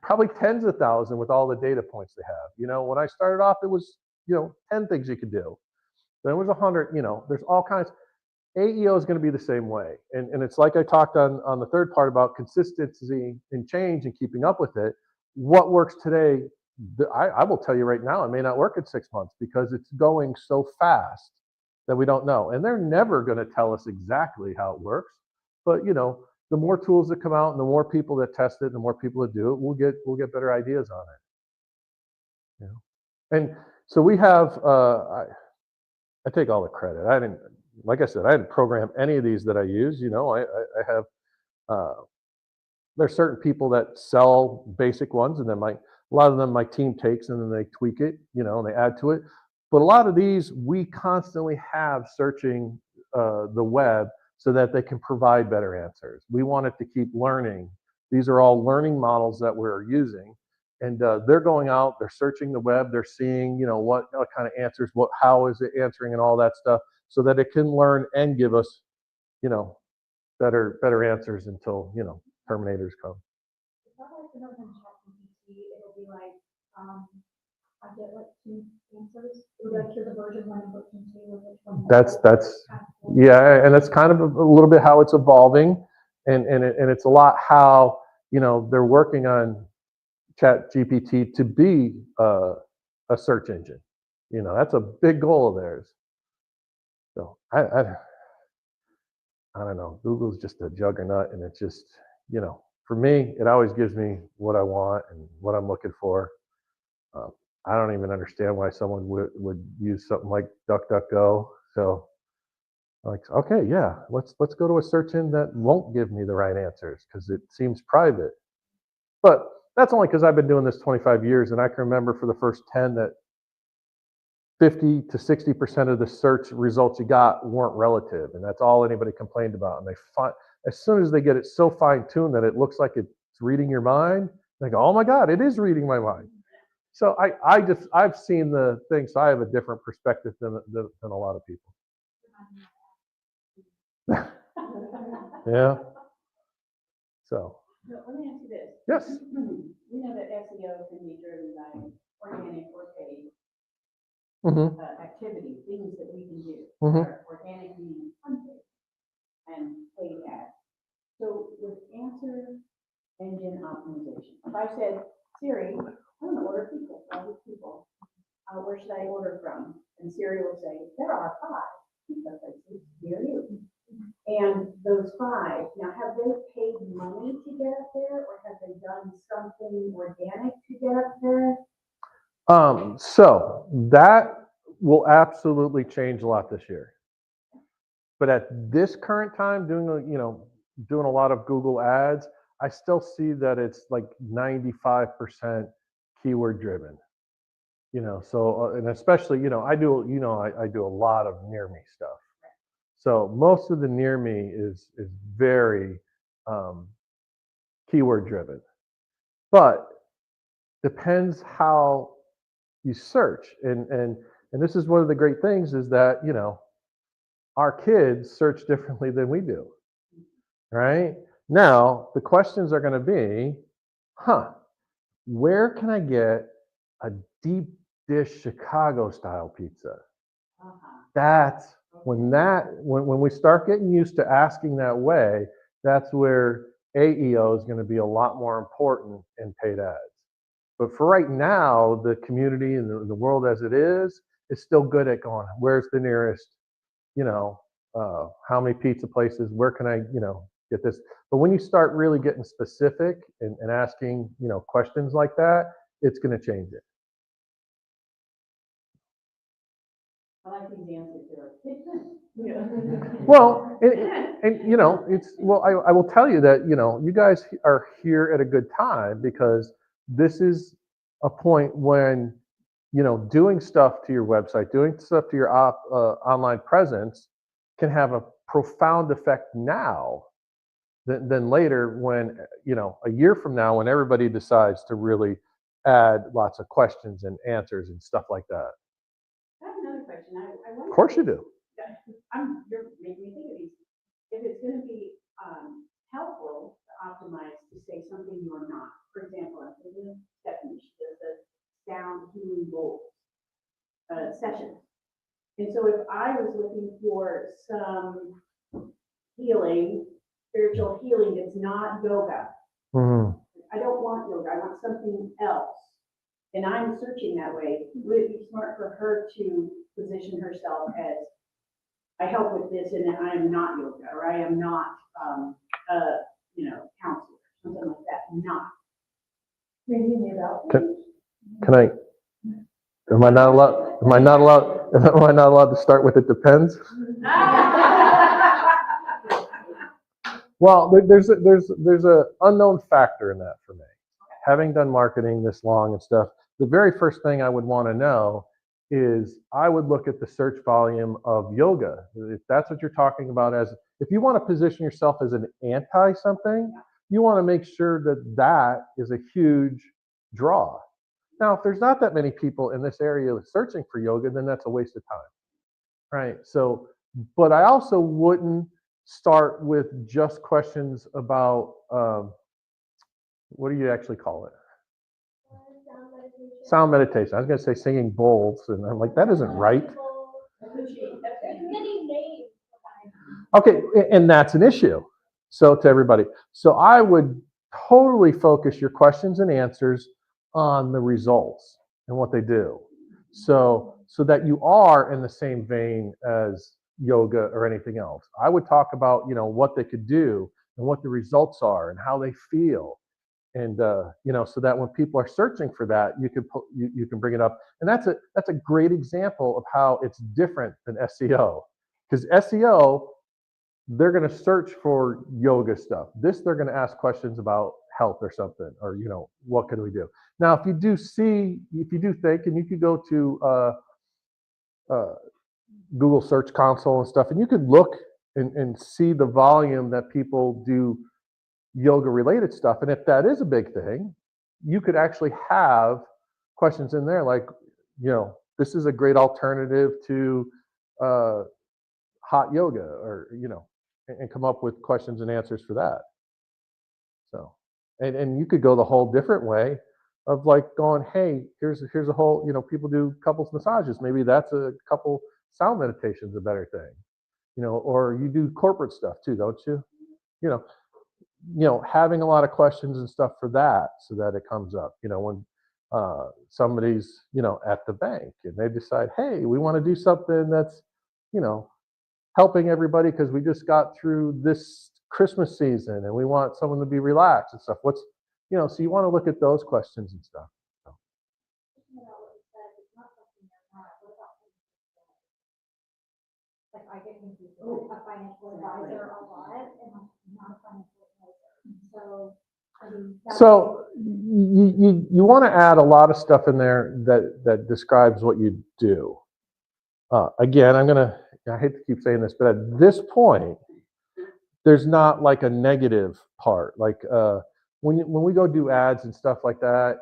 B: Probably tens of thousands with all the data points they have. You know, when I started off, it was, you know, 10 things you could do. Then it was 100, you know, there's all kinds. AEO is going to be the same way. And it's like I talked on the third part about consistency and change and keeping up with it. What works today, I will tell you right now, it may not work in 6 months, because it's going so fast that we don't know. And they're never going to tell us exactly how it works. But, you know, the more tools that come out and the more people that test it and the more people that do it, we'll get better ideas on it. You know? And so we have, I take all the credit. I didn't, like I said, I didn't program any of these that I use. You know, I have, there's certain people that sell basic ones, and then a lot of them my team takes and then they tweak it, you know, and they add to it. But a lot of these we constantly have searching the web so that they can provide better answers. We want it to keep learning. These are all learning models that we're using. And they're going out, they're searching the web, they're seeing, you know, what kind of answers, how is it answering, and all that stuff, so that it can learn and give us, you know, better answers until, you know, terminators come.
D: It's not like when I was in ChatGPT, it'll be like, I get like 2 answers. It'll be like, here's a version 1 and version 2, and which one.
B: That's
D: kind of cool.
B: yeah, and that's kind of a little bit how it's evolving, and it's a lot how, you know, they're working on Chat GPT to be a search engine. You know, that's a big goal of theirs. So I don't know, Google's just a juggernaut, and it's just, for me, it always gives me what I want and what I'm looking for. I don't even understand why someone would use something like DuckDuckGo. So, like, okay, yeah, let's go to a search engine that won't give me the right answers because it seems private. But that's only because I've been doing this 25 years, and I can remember for the first 10 that 50 to 60% of the search results you got weren't relative, and that's all anybody complained about. And as soon as they get it so fine-tuned that it looks like it's reading your mind, they go, "Oh my God, it is reading my mind." So I've seen the thing, so I have a different perspective than a lot of people. Yeah. So.
A: So let me ask you this.
B: Yes.
A: We know that SEO can be driven by organic or paid activity, things that we can do. Organic meaning unpaid and paid ads. So with answer engine optimization, if I said, Siri, I want to order pizza for all these people, where should I order from? And Siri will say, there are 5 pizza places near you. And those 5, now have they paid money to get up there, or have they done something organic to get up there?
B: So that will absolutely change a lot this year. But at this current time, doing a lot of Google ads, I still see that it's like 95% keyword driven. So and especially, I do a lot of near me stuff. So most of the near me is very keyword driven, but depends how you search. And this is one of the great things is that, our kids search differently than we do, right? Now, the questions are going to be, where can I get a deep dish Chicago style pizza? That's when we start getting used to asking that way, that's where AEO is going to be a lot more important in paid ads. But for right now, the community and the world as it is still good at going, where's the nearest, how many pizza places, where can I, get this? But when you start really getting specific and asking, questions like that, it's going to change it.
A: I like these answers there.
B: Well, I will tell you that, you guys are here at a good time because this is a point when, doing stuff to your website, doing stuff to your online presence can have a profound effect now than later when, a year from now when everybody decides to really add lots of questions and answers and stuff like that.
A: I have another question. I wonder.
B: Of course you do.
A: You're making me think of these. If it's going to be helpful to optimize to say something you're not. For example, I'm thinking of Stephanie. She does the sound healing bowl session. And so if I was looking for some healing, spiritual healing that's not yoga, I don't want yoga. I want something else. And I'm searching that way. Would it be smart for her to position herself as, I help with this and I am not yoga, or I am not, counselor, something like that, not.
B: Can I, am I not allowed to start with it depends? Well, there's a unknown factor in that for me. Having done marketing this long and stuff, the very first thing I would want to know is I would look at the search volume of yoga. If that's what you're talking about, if you want to position yourself as an anti something, you want to make sure that is a huge draw. Now, if there's not that many people in this area searching for yoga, then that's a waste of time, right? So, but I also wouldn't start with just questions about, what do you actually call it? Sound meditation. I was going to say singing bowls, and I'm like, that isn't right. Okay, and that's an issue. So to everybody, so I would totally focus your questions and answers on the results and what they do. So that you are in the same vein as, yoga or anything else. I would talk about, what they could do and what the results are and how they feel. And, so that when people are searching for that, you can bring it up. And that's a great example of how it's different than SEO. Because SEO, they're going to search for yoga stuff. This, they're going to ask questions about health or something, or, what can we do? Now, if you do think, and you could go to Google Search Console and stuff, and you could look and see the volume that people do yoga related stuff. And if that is a big thing, you could actually have questions in there like, this is a great alternative to hot yoga, or, and come up with questions and answers for that. So, and you could go the whole different way of like going, hey, here's a whole, people do couples massages. Maybe that's a couple sound meditation's a better thing, or you do corporate stuff too, don't you? Having a lot of questions and stuff for that, so that it comes up, when somebody's, at the bank and they decide, hey, we want to do something that's, helping everybody because we just got through this Christmas season and we want someone to be relaxed and stuff. So you want to look at those questions and stuff.
D: Like I get confused with a financial advisor a lot and I'm not a financial advisor. So, I mean,
B: So you want to add a lot of stuff in there that describes what you do. Again, I hate to keep saying this, but at this point, there's not like a negative part. Like when we go do ads and stuff like that,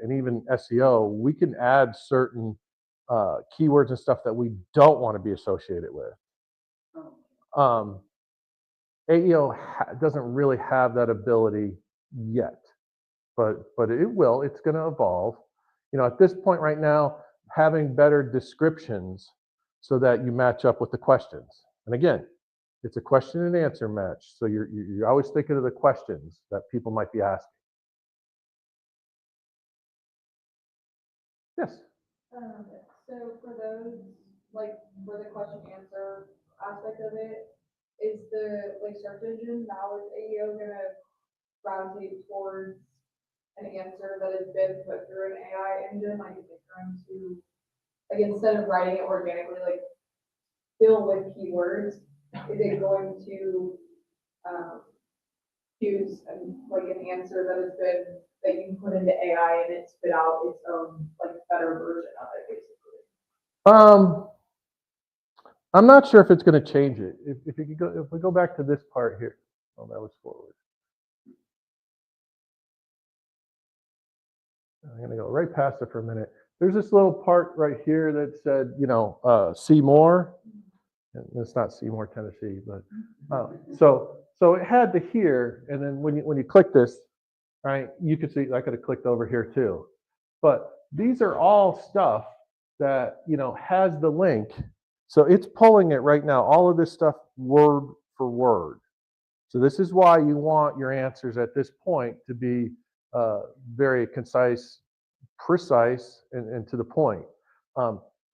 B: and even SEO, we can add certain keywords and stuff that we don't want to be associated with. AEO doesn't really have that ability yet, but it will. It's going to evolve. At this point right now, having better descriptions so that you match up with the questions. And again, it's a question and answer match. So you're always thinking of the questions that people might be asking. Yes.
E: So for those, like for the question answer aspect of it, is the search engine now with AEO gonna gravitate towards an answer that has been put through an AI engine? Like is it going to, like instead of writing it organically, like fill with keywords, is it going to choose an answer that you can put into AI and it spit out its own better version of it, basically?
B: I'm not sure if it's going to change it. If we go back to this part here. Oh, that was forward. I'm going to go right past it for a minute. There's this little part right here that said, see more. And it's not Seymour, Tennessee, but so it had the here, and then when you click this, right, you could see I could have clicked over here too. But these are all stuff that has the link. So it's pulling it right now, all of this stuff word for word. So this is why you want your answers at this point to be very concise, precise, and to the point.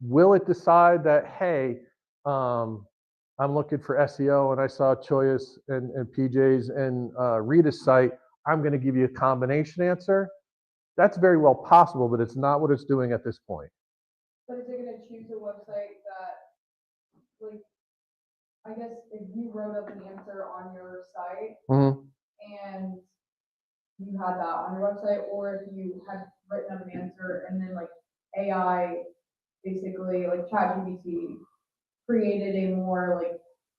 B: Will it decide that, hey, I'm looking for SEO and I saw Choya's and PJ's and Rita's site, I'm going to give you a combination answer? That's very well possible, but it's not what it's doing at this point.
E: But is it going to choose a website that, I guess if you wrote up an answer on your site and you had that on your website, or if you had written up an answer and then AI, basically ChatGPT, created a more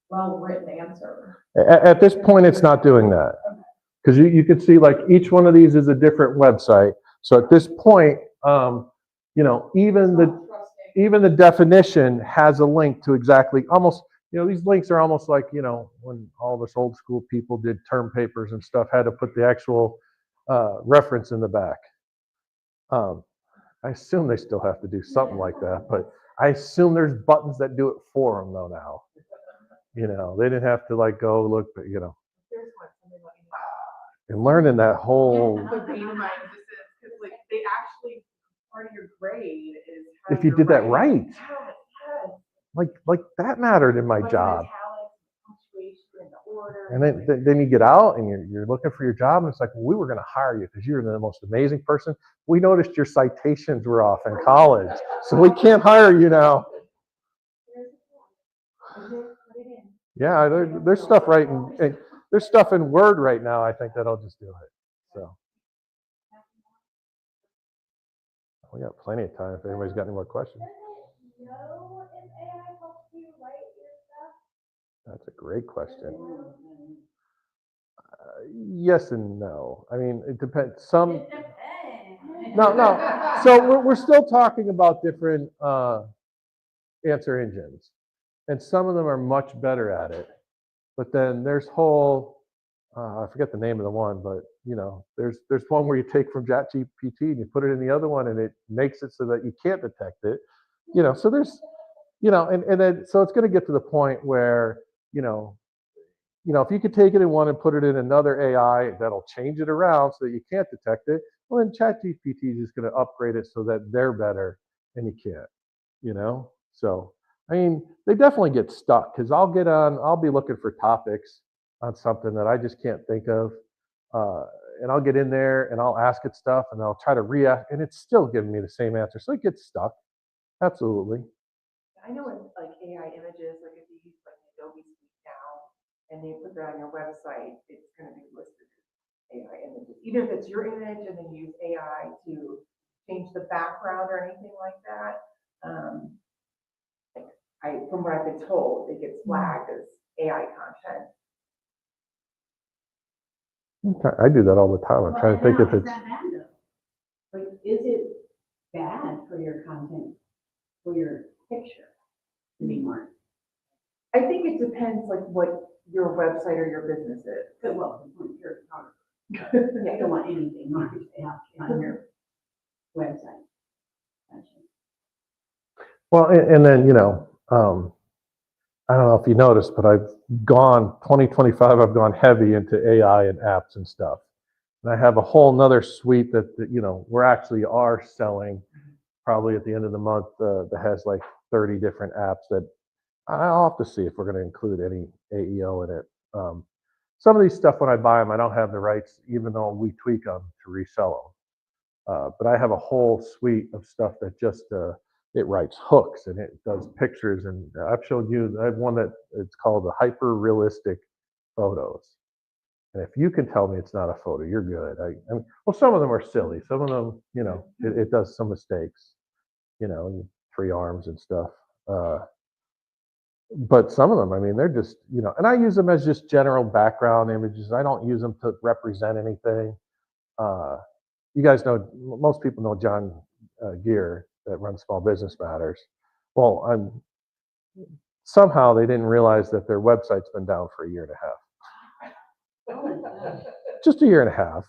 E: well-written answer?
B: At this point, it's not doing that. Because you can see each one of these is a different website. So at this point, even the definition has a link to exactly almost, these links are almost like, when all of us old school people did term papers and stuff, had to put the actual reference in the back. I assume they still have to do something like that, but I assume there's buttons that do it for them though now. They didn't have to go look, but and learning that whole.
E: The bane of my existence, because they actually, part of your grade is
B: if you did that right.
E: Yes.
B: Like that mattered in my
E: What's
B: job.
E: the italics, punctuation, and the order.
B: And then you get out and you're looking for your job, and it's like, well, we were going to hire you because you're the most amazing person. We noticed your citations were off in college, so we can't hire you now. Yeah, there's stuff right in there's stuff in Word right now. I think that'll just do it. So we got plenty of time if anybody's got any more questions.
D: know if AI helps you write your stuff?
B: That's a great question. Yes and no. I mean, it depends. Some no. So we're still talking about different answer engines, and some of them are much better at it. But then there's whole I forget the name of the one, but there's one where you take from ChatGPT and you put it in the other one, and it makes it so that you can't detect it. So there's and then so it's going to get to the point where if you could take it in one and put it in another AI that'll change it around so that you can't detect it, well, then ChatGPT is just going to upgrade it so that they're better and you can't. So, I mean, they definitely get stuck because I'll be looking for topics on something that I just can't think of. And I'll get in there and I'll ask it stuff and I'll try to react and it's still giving me the same answer. So it gets stuck. Absolutely.
E: I know in like AI images, like if you use like Adobe Suite now and you put that on your website, it's going to be listed as AI images. Even if it's your image and then you use AI to change the background or anything like that. From what I've been told, it gets flagged as AI content.
B: Okay. I do that all the time. I'm trying to think if it's.
A: Like, is it bad for your content, for your picture to be marked?
E: I think it depends like what your website or your business is.
A: Well, you're a photographer. You don't want anything marked on your website. Gotcha.
B: Well, and then, I don't know if you noticed, but 2025, I've gone heavy into AI and apps and stuff. And I have a whole nother suite that we're actually are selling probably at the end of the month that has like 30 different apps that I'll have to see if we're going to include any AEO in it. Some of these stuff, when I buy them, I don't have the rights, even though we tweak them to resell them. But I have a whole suite of stuff that just it writes hooks and it does pictures. And I've showed you, I have one that it's called the hyper realistic photos. And if you can tell me it's not a photo, you're good. I mean, well, some of them are silly. Some of them, it does some mistakes, 3 arms and stuff. But some of them, I mean, they're just, and I use them as just general background images. I don't use them to represent anything. You guys know, most people know John Gear that runs Small Business Matters. Well, somehow they didn't realize that their website's been down for a year and a half. Just a year and a half.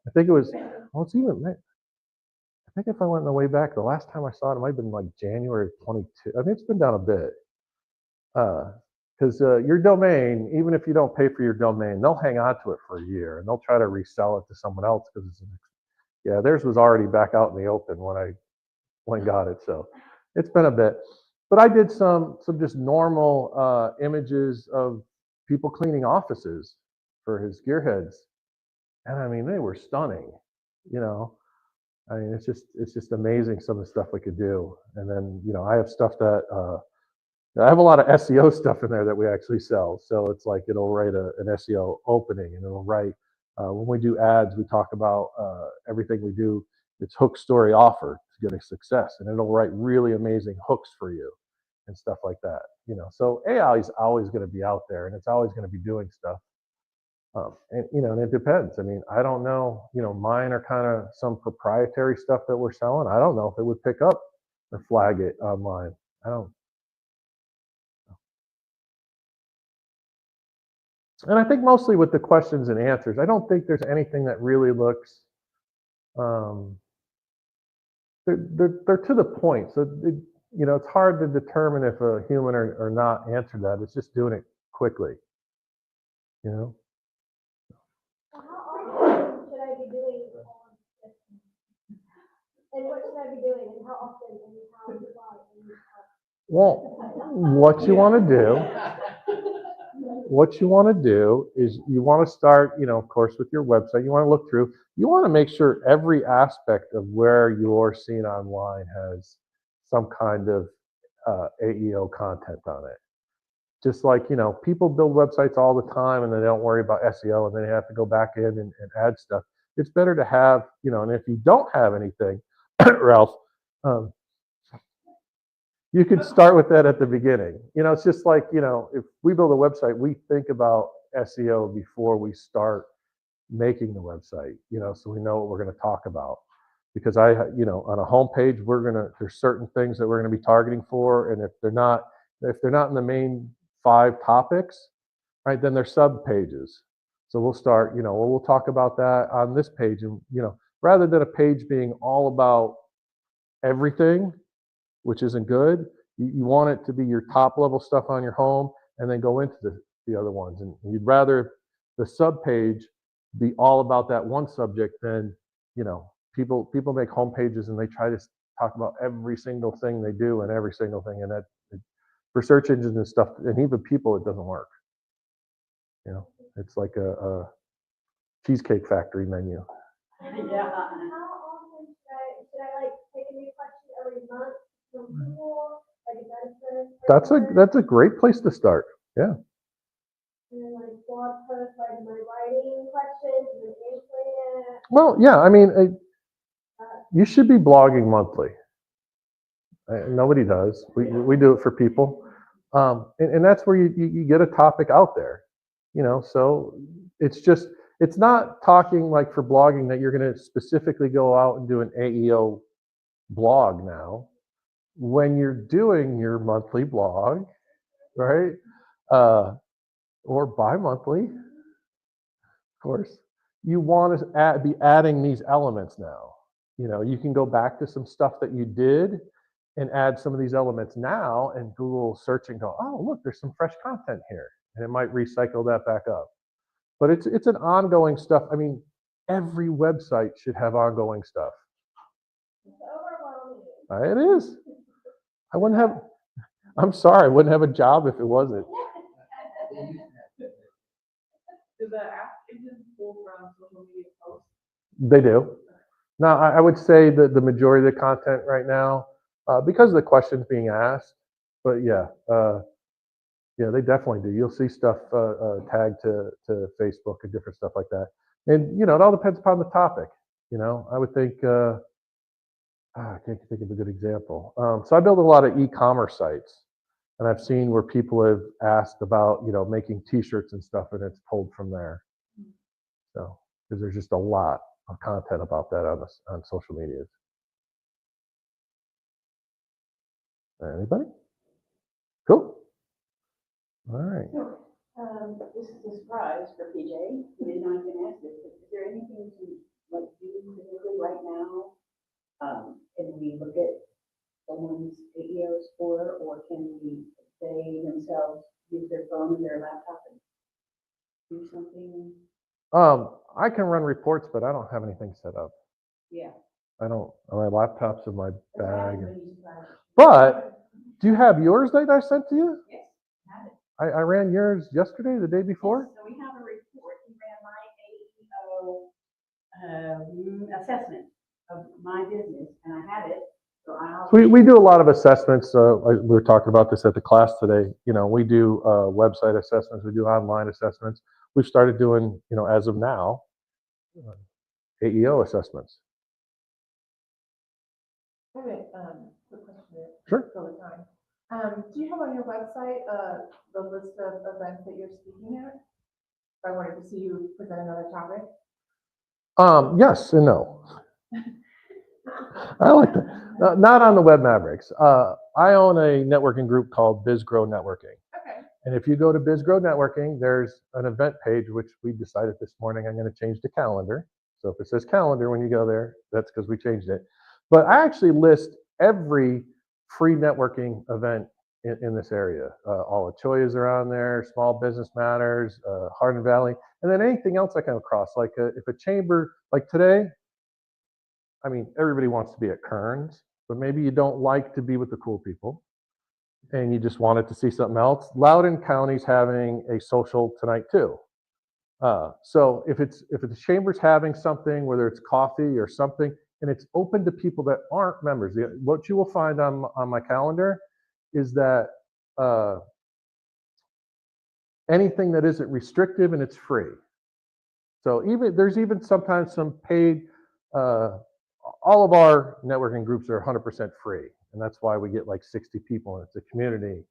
B: I think it was, well, it's even, I think if I went on the way back, the last time I saw it, it might have been like January 22. I mean, it's been down a bit. Because your domain, even if you don't pay for your domain, they'll hang on to it for a year and they'll try to resell it to someone else because theirs was already back out in the open when I got it. So it's been a bit. But I did some just normal images of people cleaning offices for his gearheads, and I mean they were stunning. I mean it's just amazing some of the stuff we could do. And then I have stuff that I have a lot of SEO stuff in there that we actually sell. So it's like it'll write an SEO opening, and it'll write when we do ads, we talk about everything we do. It's hook, story, offer to get a success, and it'll write really amazing hooks for you and stuff like that. So AI is always going to be out there, and it's always going to be doing stuff. And it depends. I mean, I don't know. Mine are kind of some proprietary stuff that we're selling. I don't know if it would pick up or flag it online. I don't. And I think mostly with the questions and answers, I don't think there's anything that really looks. They're to the point. So it's hard to determine if a human or not answered that. It's just doing it quickly.
D: Well, how often should I be doing all of this? And what should I be doing and how often and how much?
B: Well, what you want to do is you want to start, of course, with your website. You want to look through. You want to make sure every aspect of where you're seen online has some kind of AEO content on it. Just like, people build websites all the time and they don't worry about SEO and then they have to go back in and add stuff. It's better to have, and if you don't have anything, Ralph, um, you could start with that at the beginning. It's just like, if we build a website, we think about SEO before we start making the website, so we know what we're going to talk about. Because on a home page, there's certain things that we're going to be targeting for. And if they're not in the main 5 topics, right, then they're sub pages. So we'll start, we'll talk about that on this page. And, rather than a page being all about everything, which isn't good, you want it to be your top level stuff on your home and then go into the other ones. And you'd rather the sub page be all about that one subject than, people make home pages and they try to talk about every single thing they do and every single thing. And that, for search engines and stuff, and even people, it doesn't work. It's like a Cheesecake Factory menu.
D: How often should I like take a new question every month from Google? Like, is that
B: That's a great place to start. Yeah.
D: And then like blog posts, like my writing questions and then answering it.
B: Well, yeah. I mean, you should be blogging monthly. Nobody does. We do it for people, and that's where you get a topic out there. So it's not talking like for blogging that you're going to specifically go out and do an AEO blog now. When you're doing your monthly blog, right, or bi-monthly, of course, you want to be adding these elements now. You can go back to some stuff that you did and add some of these elements now, and Google search and go, oh, look, there's some fresh content here, and it might recycle that back up. But it's an ongoing stuff. I mean, every website should have ongoing stuff.
D: It's overwhelming.
B: It is. I'm sorry, I wouldn't have a job if it wasn't.
E: Do the app engines pull from social media posts?
B: They do. Now, I would say that the majority of the content right now, because of the questions being asked, but yeah, they definitely do. You'll see stuff tagged to Facebook and different stuff like that. And, it all depends upon the topic. I would think, I can't think of a good example. So I build a lot of e-commerce sites. And I've seen where people have asked about, making T-shirts and stuff, and it's pulled from there. So, because there's just a lot of content about that on social media. Anybody? Cool. All right.
A: This is a surprise for PJ. He didn't know I was going to ask this, but is there anything to like do specifically right now? Can we look at someone's AEO score, or can they themselves use their phone or their laptop and do something?
B: I can run reports, but I don't have anything set up.
A: Yeah.
B: I don't. My laptop's in my
A: That's why
B: bag.
A: everybody's surprised.
B: But do you have yours that I sent to you?
A: Yes, have it.
B: I ran yours yesterday, the day before.
A: So we have a report. He ran my AEO assessment of my business, and I have it. So
B: we do a lot of assessments. We were talking about this at the class today. We do website assessments. We do online assessments. We've started doing, as of now, AEO assessments.
E: Okay, quick question.
B: Sure.
E: For the time. Do you have on your website the list of events that you're speaking at? If I wanted to see you present another topic.
B: Yes and no. I like that. Not on the Web Mavericks. I own a networking group called BizGrow Networking.
E: Okay.
B: And if you go to BizGrow Networking, there's an event page, which we decided this morning I'm going to change to calendar. So if it says calendar when you go there, that's because we changed it. But I actually list every free networking event in this area. All the Choyas are on there, Small Business Matters, Hardin Valley, and then anything else I come across. Like if a chamber, like today, I mean, everybody wants to be at Kearns, but maybe you don't like to be with the cool people. and you just wanted to see something else, Loudoun County's having a social tonight too. So if the chamber's having something, whether it's coffee or something, and it's open to people that aren't members, what you will find on my calendar is that anything that isn't restrictive and it's free. So there's even sometimes some paid. All of our networking groups are 100% free, and that's why we get like 60 people, and it's a community.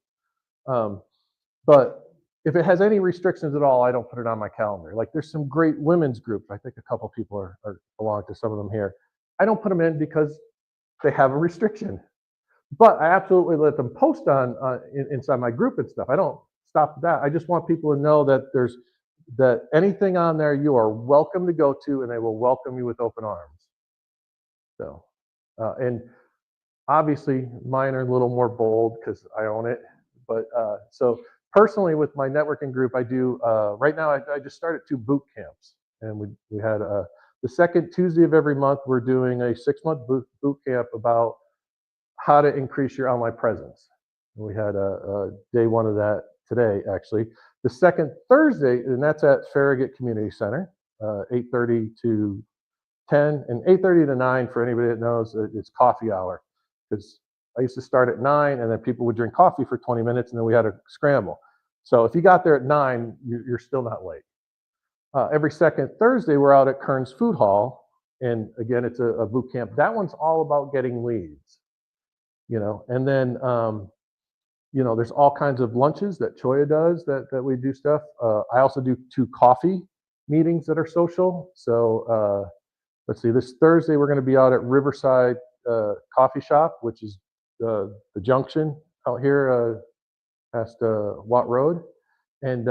B: But if it has any restrictions at all, I don't put it on my calendar. Like there's some great women's groups. I think a couple people are belong to some of them here. I don't put them in because they have a restriction. But I absolutely let them post inside my group and stuff. I don't stop that. I just want people to know that anything on there you are welcome to go to, and they will welcome you with open arms. So, and obviously mine are a little more bold because I own it. But so personally with my networking group, I do, right now I just started 2 boot camps. And we had the second Tuesday of every month, we're doing a 6-month boot camp about how to increase your online presence. And we had a day 1 of that today, actually. The second Thursday, and that's at Farragut Community Center, 8:30 to 10, and 8:30 to 9, for anybody that knows, it's coffee hour. Because I used to start at 9, and then people would drink coffee for 20 minutes, and then we had a scramble. So if you got there at 9, you're still not late. Every second Thursday, we're out at Kearns Food Hall, and again, it's a boot camp. That one's all about getting leads, and then there's all kinds of lunches that Choya does that we do stuff. I also do 2 coffee meetings that are social. So let's see, this Thursday we're going to be out at Riverside Coffee Shop, which is the junction out here past Watt Road. And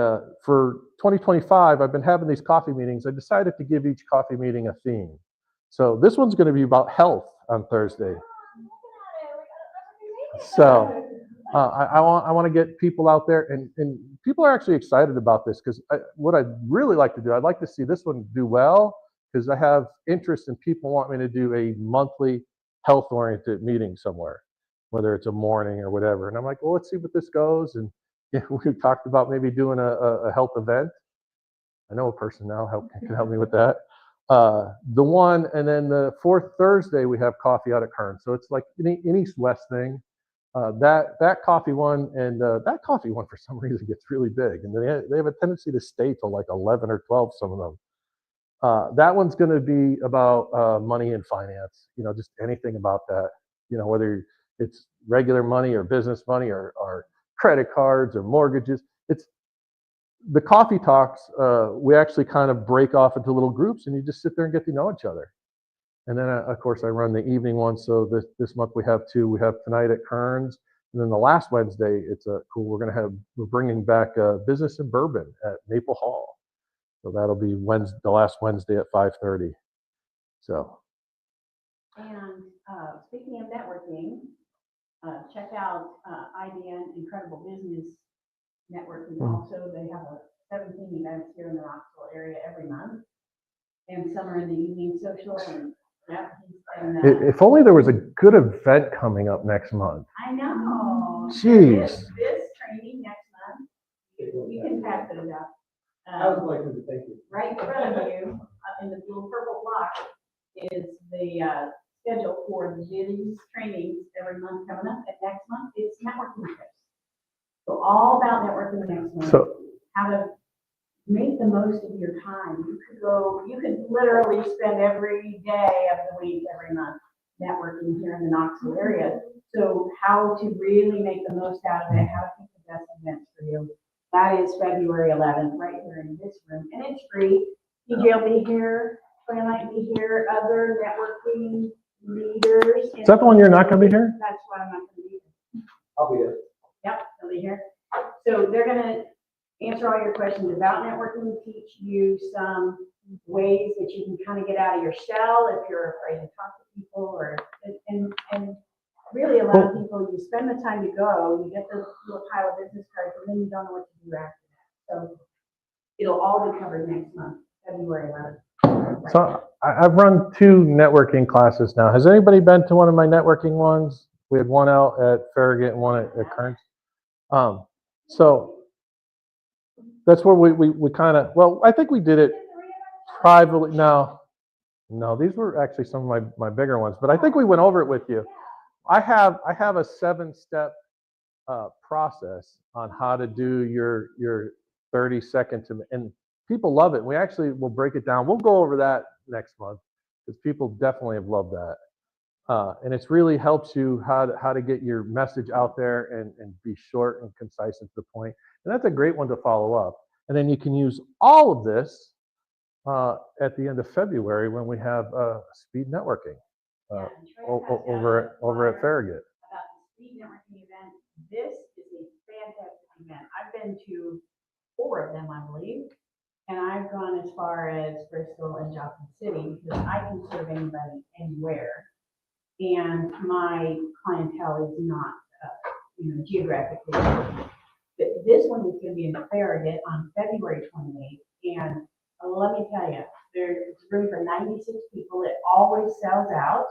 B: for 2025, I've been having these coffee meetings. I decided to give each coffee meeting a theme. So this one's going to be about health on Thursday. So I want to get people out there, and people are actually excited about this, because what I'd really like to do, I'd like to see this one do well, because I have interest in people want me to do a monthly health-oriented meeting somewhere, whether it's a morning or whatever. And I'm like, well, let's see what this goes. And we talked about maybe doing a health event. I know a person now can help me with that. The one, and then the 4th Thursday, we have coffee out at Kearns. So it's like an East-West thing. That coffee one, and that coffee one for some reason gets really big, and they have a tendency to stay till like 11 or 12, some of them. That one's going to be about money and finance, just anything about that, whether it's regular money or business money or credit cards or mortgages. It's the coffee talks. We actually kind of break off into little groups, and you just sit there and get to know each other. And then, of course, I run the evening one. So this month we have 2. We have tonight at Kearns, and then the last Wednesday, it's cool. We're bringing back Business and Bourbon at Maple Hall. So that'll be the last Wednesday at 5:30. So.
A: And speaking of networking, check out IBN Incredible Business Networking. Also, they have 17 events here in the Knoxville area every month, and some are in the evening social. And
B: if only there was a good event coming up next month.
A: I know.
B: Jeez.
A: This training next month, you can pass it up.
C: I would like to thank you.
A: Right in front of you, in the little purple block, is the schedule for these trainings every month coming up. And next month, it's networking tips. So all about networking next month.
B: So
A: how to make the most of your time. You could literally spend every day of the week, every month, networking here in the Knoxville area. So how to really make the most out of it, how to pick the best events for you. That is February 11th, right here in this room, and it's free. DJ will be here, Troy might be here, other networking leaders.
B: Is that the one you're not going to be here?
A: That's why I'm not going to be here.
C: I'll be there.
A: Yep, they'll be here. So they're going to answer all your questions about networking, teach you some ways that you can kind of get out of your shell if you're afraid to talk to people, and really a lot of people, you spend the time to go, you get the little pile of business cards, and then you don't know what to do after that. So it'll all be covered next month, February 11th.
B: So I've run 2 networking classes now. Has anybody been to one of my networking ones? We had one out at Farragut and one at Kearns. So that's where we kind of, well, I think we did it privately. No, these were actually some of my bigger ones, but I think we went over it with you. I have a 7-step process on how to do your 30-second and people love it. We actually will break it down. We'll go over that next month because people definitely have loved that. And it's really helps you how to get your message out there and be short and concise and to the point. And that's a great one to follow up. And then you can use all of this at the end of February when we have speed networking over at Farragut.
A: About the speed networking event. This is a fantastic event. I've been to 4 of them, I believe, and I've gone as far as Bristol and Johnson City because I can serve anybody anywhere, and my clientele is not, geographically. But this one is going to be in Farragut on February 28th, and let me tell you, there's room for 96 people. It always sells out.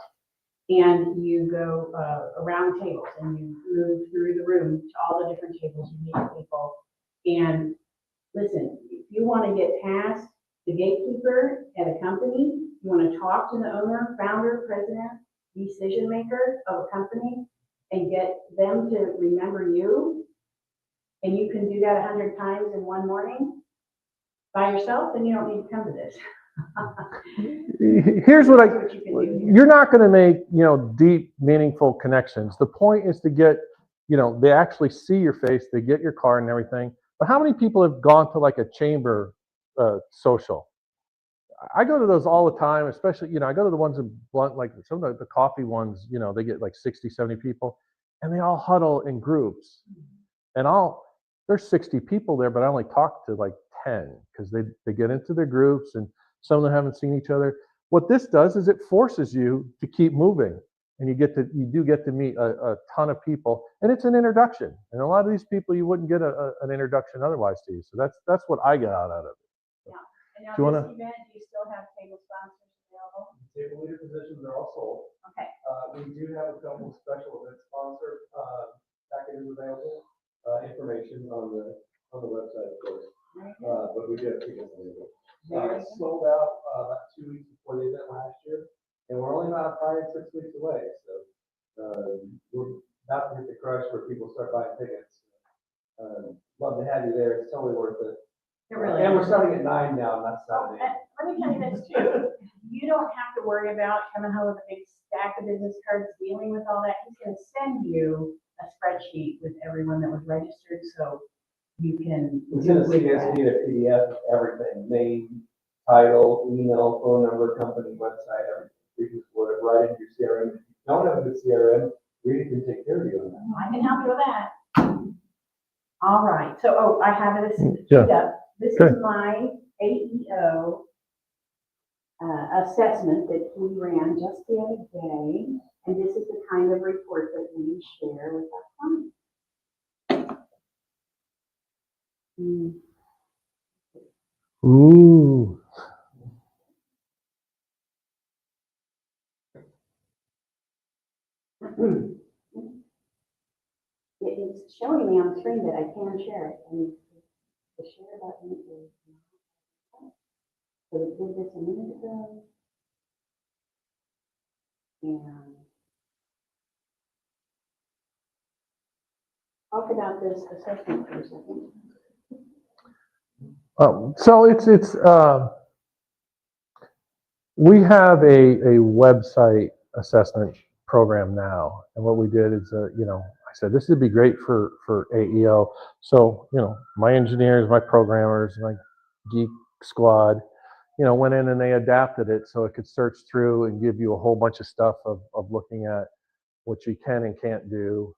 A: And you go around tables and you move through the room to all the different tables, you meet people. And listen, if you want to get past the gatekeeper at a company, you want to talk to the owner, founder, president, decision maker of a company and get them to remember you, and you can do that 100 times in one morning by yourself, then you don't need to come to this.
B: Here's what you're not going to make, deep, meaningful connections. The point is to get, they actually see your face, they get your card and everything. But how many people have gone to like a chamber social? I go to those all the time, especially, I go to the ones in Blunt, like some of the coffee ones, they get like 60, 70 people and they all huddle in groups. And there's 60 people there, but I only talk to like 10 because they get into their groups and some of them haven't seen each other. What this does is it forces you to keep moving, and you do get to meet a ton of people, and it's an introduction. And a lot of these people you wouldn't get an introduction otherwise to you. So that's what I get out of it.
A: Yeah. And now
B: Do you wanna?
A: this event, do you still have table sponsors available?
F: Table leader positions are all sold.
A: Okay.
F: We do have a couple of special event sponsor packages available. Information on the website, of course. But we do have tickets available. It sold out about 2 weeks before the event last year, and we're only about 5 or 6 weeks away. So we're about to hit the crush where people start buying tickets. Love to have you there. It's totally worth it.
A: It really
F: And
A: is.
F: we're starting at 9 now, not 7.
A: Let me tell you this too. You don't have to worry about coming home with a big stack of business cards, dealing with all that. He's going to send you a spreadsheet with everyone that was registered, so you can.
F: It's in a CSV, a PDF, of everything, name, title, email, phone number, company, website, everything. You can put it right into your CRM. If you don't have a good CRM, we can take care of you on that.
A: I can help you with that. All right. So, I have this.
B: Yeah.
A: This
B: Okay.
A: is my AEO assessment that we ran just the other day, and this is the kind of report that we share with our clients.
B: Ooh.
A: It's showing me on the screen that I can share it, and the share button is not. So we did this a minute ago. And talk about this assessment for a second.
B: So it's we have a website assessment program now, and what we did is I said this would be great for AEO. So my engineers, my programmers, my geek squad, went in and they adapted it so it could search through and give you a whole bunch of stuff of looking at what you can and can't do.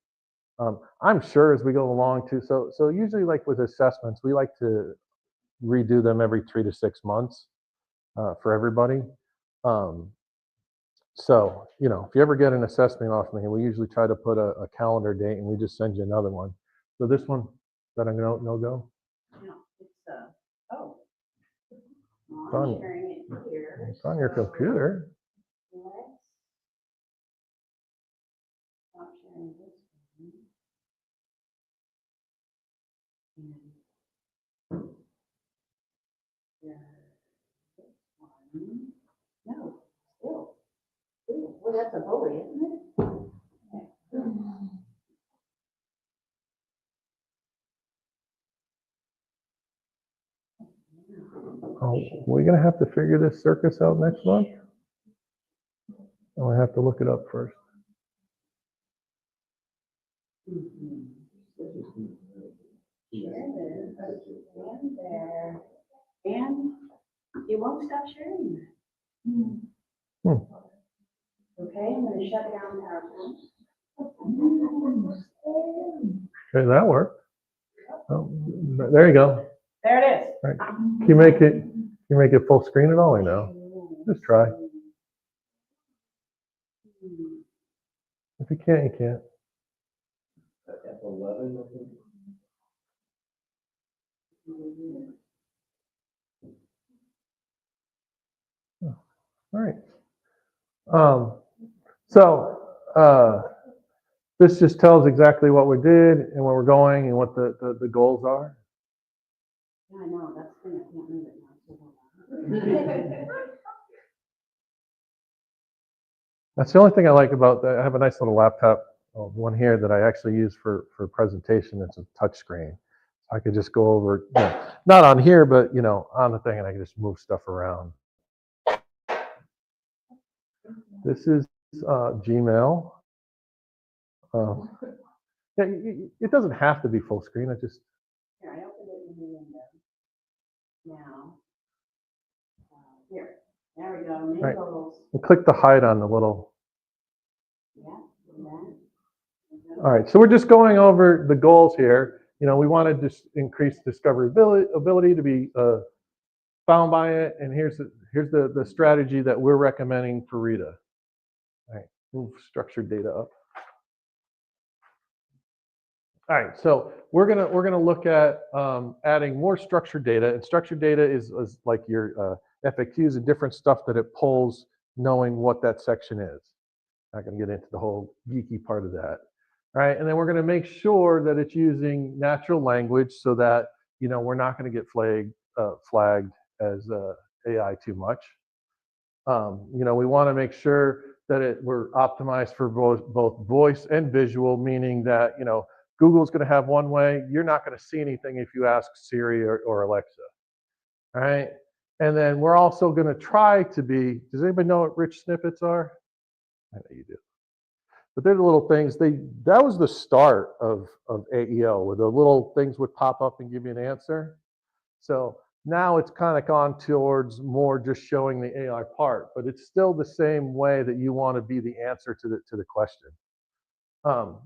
B: I'm sure as we go along too. So usually like with assessments, we like to redo them every 3 to 6 months for everybody. So, if you ever get an assessment off me, we usually try to put a calendar date and we just send you another one. So this one, that a no go?
A: No, it's
B: It's on-
A: sharing it here.
B: It's on your computer.
A: Let's stop sharing this one. Well, that's a bully, isn't it?
B: Oh, we're gonna have to figure this circus out next month. Oh, I have to look it up first.
A: And there. And it won't stop sharing that. Okay, I'm gonna shut down PowerPoint.
B: Okay, that worked. Oh, there you go.
A: There it is.
B: Right. Can you make it full screen at all or no? Just try. If you can't, you can't.
F: F11, I think.
B: All right. This just tells exactly what we did and where we're going and what the goals are.
A: Yeah, I know, that's the thing, I can't move it now.
B: That's the only thing I like about that. I have a nice little laptop, one here that I actually use for presentation. It's a touch screen. So I could just go over, not on here, but on the thing, and I can just move stuff around. This is Gmail. Yeah, it doesn't have to be full screen. I just
A: Here, I opened it in the window. Now, here, there we go, main
B: Right.
A: goals.
B: click the hide on the little.
A: Yeah, and then.
B: All right, so we're just going over the goals here. We want to just increase discoverability to be found by it, and here's the strategy that we're recommending for Rita. All right, move structured data up. All right, so we're gonna look at adding more structured data, and structured data is like your FAQs and different stuff that it pulls, knowing what that section is. Not gonna get into the whole geeky part of that. All right, and then we're gonna make sure that it's using natural language so that we're not gonna get flagged as AI too much. We want to make sure that we're optimized for both voice and visual, meaning that Google's going to have one way. You're not going to see anything if you ask Siri or Alexa. All right. And then we're also going to try to be, does anybody know what rich snippets are? I know you do. But they're the little things, that was the start of AEO, where the little things would pop up and give you an answer. So now it's kind of gone towards more just showing the AI part, but it's still the same way that you want to be the answer to the question. And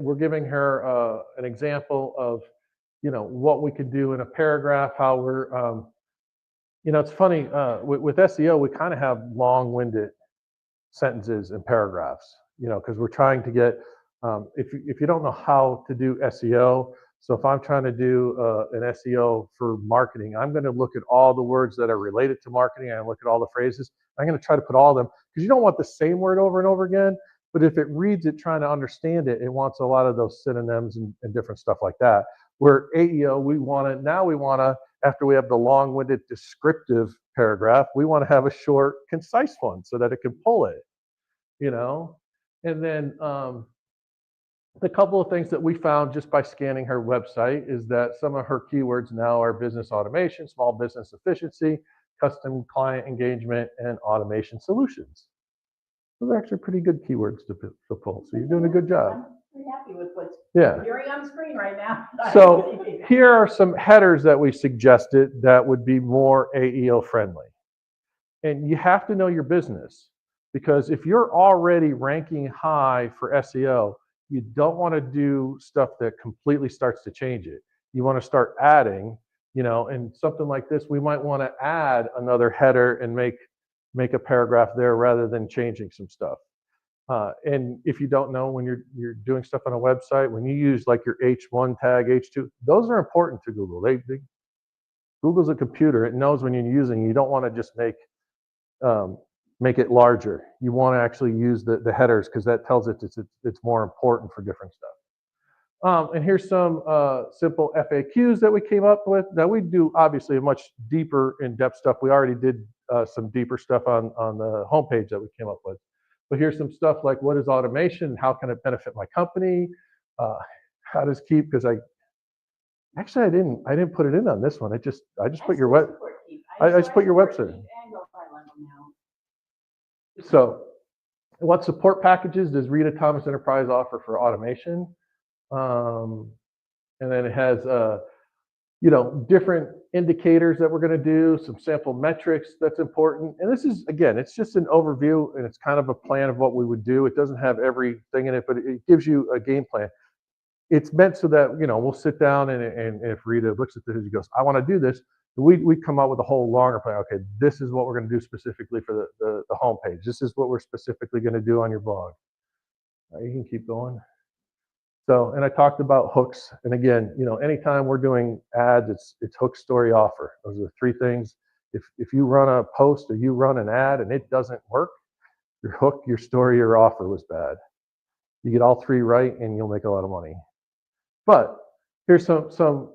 B: we're giving her an example of what we could do in a paragraph, how we're it's funny with SEO, we kind of have long-winded sentences and paragraphs, because we're trying to get if you don't know how to do SEO. So if I'm trying to do an SEO for marketing, I'm going to look at all the words that are related to marketing. I look at all the phrases. I'm going to try to put all of them, because you don't want the same word over and over again. But if it reads it trying to understand it, it wants a lot of those synonyms and different stuff like that. Where AEO, we want to, after we have the long-winded descriptive paragraph, we want to have a short, concise one so that it can pull it, And then the couple of things that we found just by scanning her website is that some of her keywords now are business automation, small business efficiency, custom client engagement, and automation solutions. Those are actually pretty good keywords to pull. So you're doing a good job.
A: I'm pretty happy with what's
B: Yeah.
A: appearing on screen right now.
B: So here are some headers that we suggested that would be more AEO friendly. And you have to know your business, because if you're already ranking high for SEO, you don't want to do stuff that completely starts to change it. You want to start adding, and something like this, we might want to add another header and make a paragraph there rather than changing some stuff. And if you don't know, when you're doing stuff on a website, when you use like your H1 tag, H2, those are important to Google. Google's a computer. It knows when you're using. You don't want to just make it larger. You want to actually use the headers, because that tells it it's more important for different stuff. And here's some simple FAQs that we came up with. Now we do obviously a much deeper in-depth stuff. We already did some deeper stuff on the homepage that we came up with. But here's some stuff like, what is automation? How can it benefit my company? How does Keep, because actually I didn't put it in on this one. I just put your web, I just put your website. So what support packages does Rita Thomas Enterprise offer for automation? And then it has different indicators that we're going to do, some sample metrics that's important. And this is, again, it's just an overview and it's kind of a plan of what we would do. It doesn't have everything in it, but it gives you a game plan. It's meant so that, we'll sit down and if Rita looks at this, she goes, I want to do this. We come up with a whole longer plan. Okay, this is what we're going to do specifically for the homepage. This is what we're specifically going to do on your blog. You can keep going. So, and I talked about hooks. And again, anytime we're doing ads, it's hook, story, offer. Those are the three things. If you run a post or you run an ad and it doesn't work, your hook, your story, your offer was bad. You get all three right and you'll make a lot of money. But here's some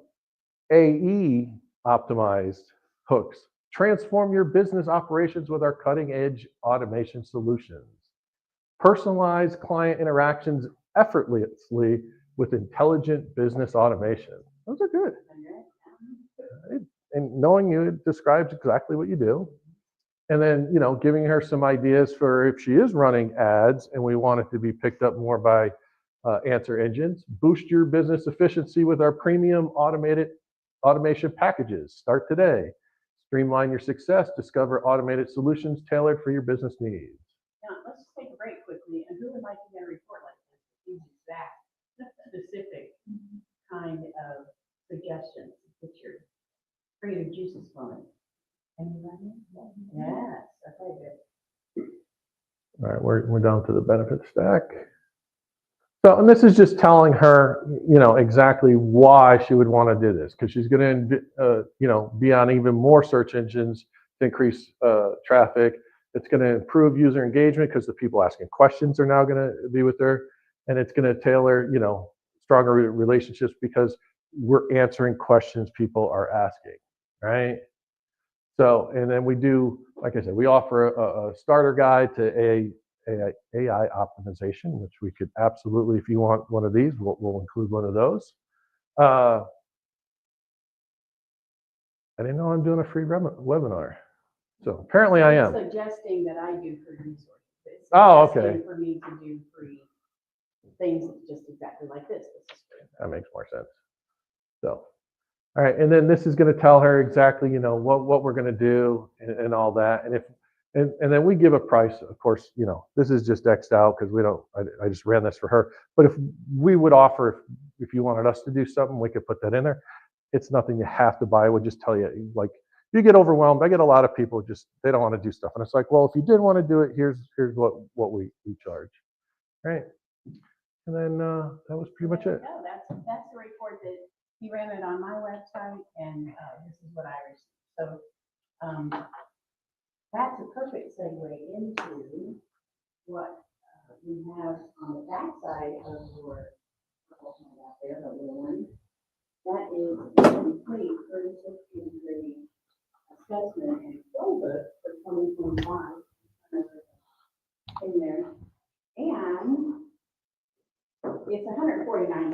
B: AE optimized hooks. Transform your business operations with our cutting edge automation solutions. Personalize client interactions effortlessly with intelligent business automation. Those are good. And knowing you, it describes exactly what you do. And then, giving her some ideas for if she is running ads and we want it to be picked up more by answer engines. Boost your business efficiency with our premium automation packages. Start today. Streamline your success. Discover automated solutions tailored for your business needs.
A: Now, let's take a break quickly. And who would like to get a report like this? These exact, specific kind of suggestions to get your creative juices flowing. Anybody? Yes. Okay, good.
B: All right, we're down to the benefit stack. So, and this is just telling her, exactly why she would want to do this, because she's going to, be on even more search engines to increase traffic. It's going to improve user engagement because the people asking questions are now going to be with her, and it's going to tailor, stronger relationships because we're answering questions people are asking, right? So, and then we do, like I said, we offer a starter guide to AI optimization, which we could absolutely, if you want one of these, we'll include one of those. I didn't know I'm doing a free webinar. So apparently I am.
A: Suggesting that I do free resources. It's
B: Oh, okay.
A: suggesting for me to do free things just exactly like this. This is free.
B: That makes more sense. So, all right, and then this is going to tell her exactly, what we're going to do and all that. And then we give a price, of course, this is just X'd out because I just ran this for her. But if we would offer, if you wanted us to do something, we could put that in there. It's nothing you have to buy. We'll just tell you, like, you get overwhelmed. I get a lot of people they don't want to do stuff. And it's like, well, if you did want to do it, here's what we charge. Right. And then that was pretty much it.
A: No, that's the report that he ran it on my website, and this is what I received. So that's a perfect segue into what we have on the backside of your out there, the little one. That is a complete 36-degree assessment and playbook for 2025 in there. And it's $149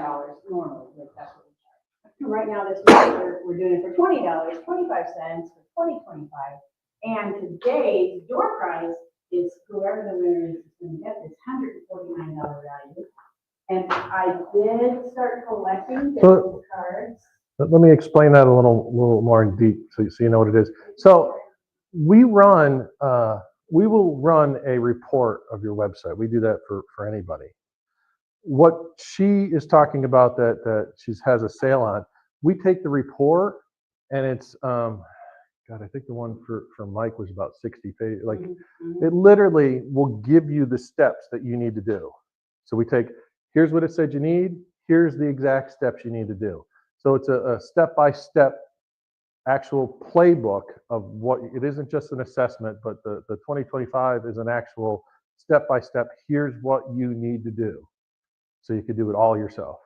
A: normally, but that's what we charge. Right now, this week, we're doing it for $20.25 for 2025. And today's door price is whoever the winner is going to get this $149 value. And I did start collecting digital cards.
B: Let me explain that a little more in deep so you know what it is. So we will run a report of your website. We do that for anybody. What she is talking about that she has a sale on, we take the report and it's God, I think the one for Mike was about 60 pages. Like it literally will give you the steps that you need to do. So we take, here's what it said you need, here's the exact steps you need to do. So it's a step-by-step actual playbook of what, it isn't just an assessment, but the 2025 is an actual step-by-step, here's what you need to do. So you can do it all yourself.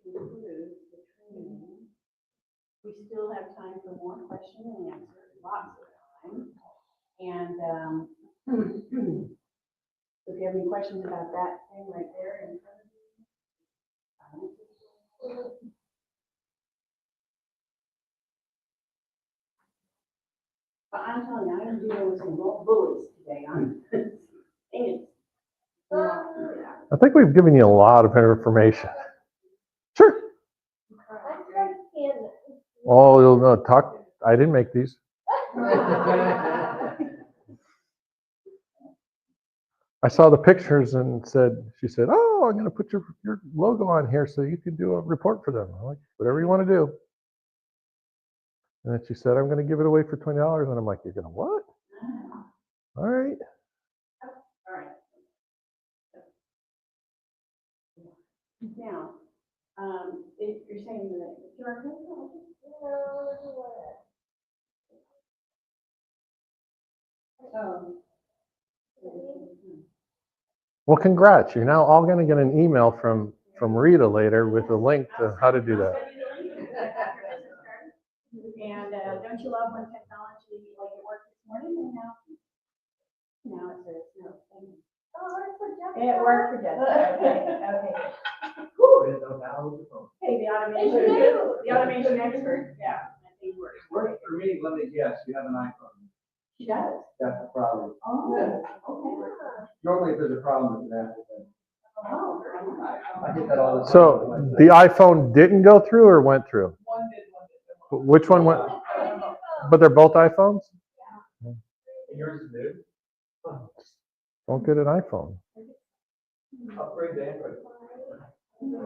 A: concludes the training. We still have time for more question and answer, lots of time. And if you have any questions about that thing right there in front of you. But I'm telling you, I'm dealing with some bullies today on it.
B: I think we've given you a lot of information. Sure. Oh, you'll know, talk. I didn't make these. I saw the pictures and she said, oh, I'm going to put your logo on here so you can do a report for them. I'm like, whatever you want to do. And then she said, I'm going to give it away for $20. And I'm like, you're going to what? All right.
A: All right. Now, if you're saying that the QR code.
B: Well, congrats. You're now all going to get an email from Rita later with a link to how to do that.
A: And don't you love when technology, like it worked this morning and now it says no. It worked for Jessica. Okay. Hey, the automation expert. Yeah, I think it works.
C: Works for me, let me guess, you have an iPhone.
A: She does.
C: That's the problem.
A: Oh, okay.
C: Normally, if there's a problem, it's an Apple thing.
A: Oh,
C: I get that all the time.
B: So the iPhone didn't go through or went through? Which one went? But they're both iPhones?
C: Yours is new?
B: Don't get an iPhone.
C: Upgrade to Android.
A: Yeah,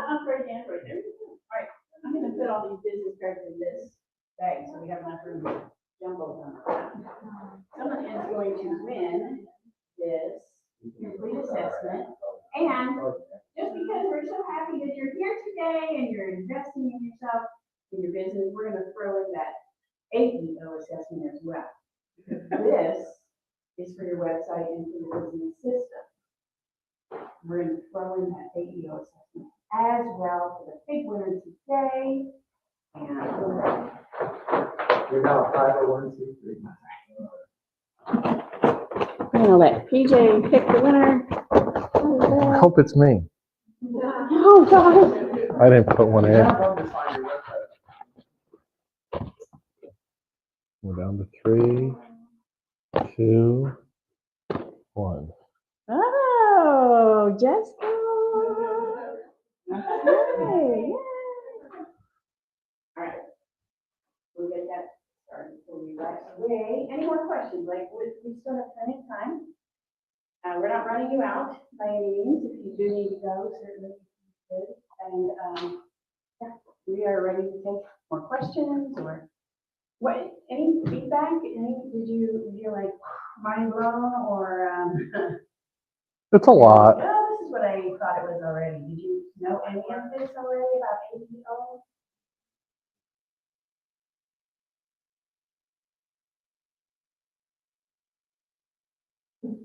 A: upgrade to Android. There you go. All right, I'm gonna put all these business cards in this bag so we have enough room to jumble them around. Someone is going to win this complete assessment. And just because we're so happy that you're here today and you're investing in yourself, in your business, we're gonna throw in that AEO assessment as well. Because this is for your website and for your business system. We're going to throw in that AEO assessment as well for the big winner today. And
C: You're now a 501c3.
A: I'm going to let PJ pick the winner.
B: I hope it's me.
A: Oh, God.
B: I didn't put one in. We're down to 3, 2, 1.
A: Oh, Jessica. Okay. All right. We'll get that started for you right away. Any more questions? Like, we still have plenty of time. We're not running you out by any means. If you do need to go, certainly you could. And yeah, we are ready to take more questions or what? Any feedback? Did you like mind blown or?
B: It's a lot.
A: Oh, this is what I thought it was already. Did you know any of this already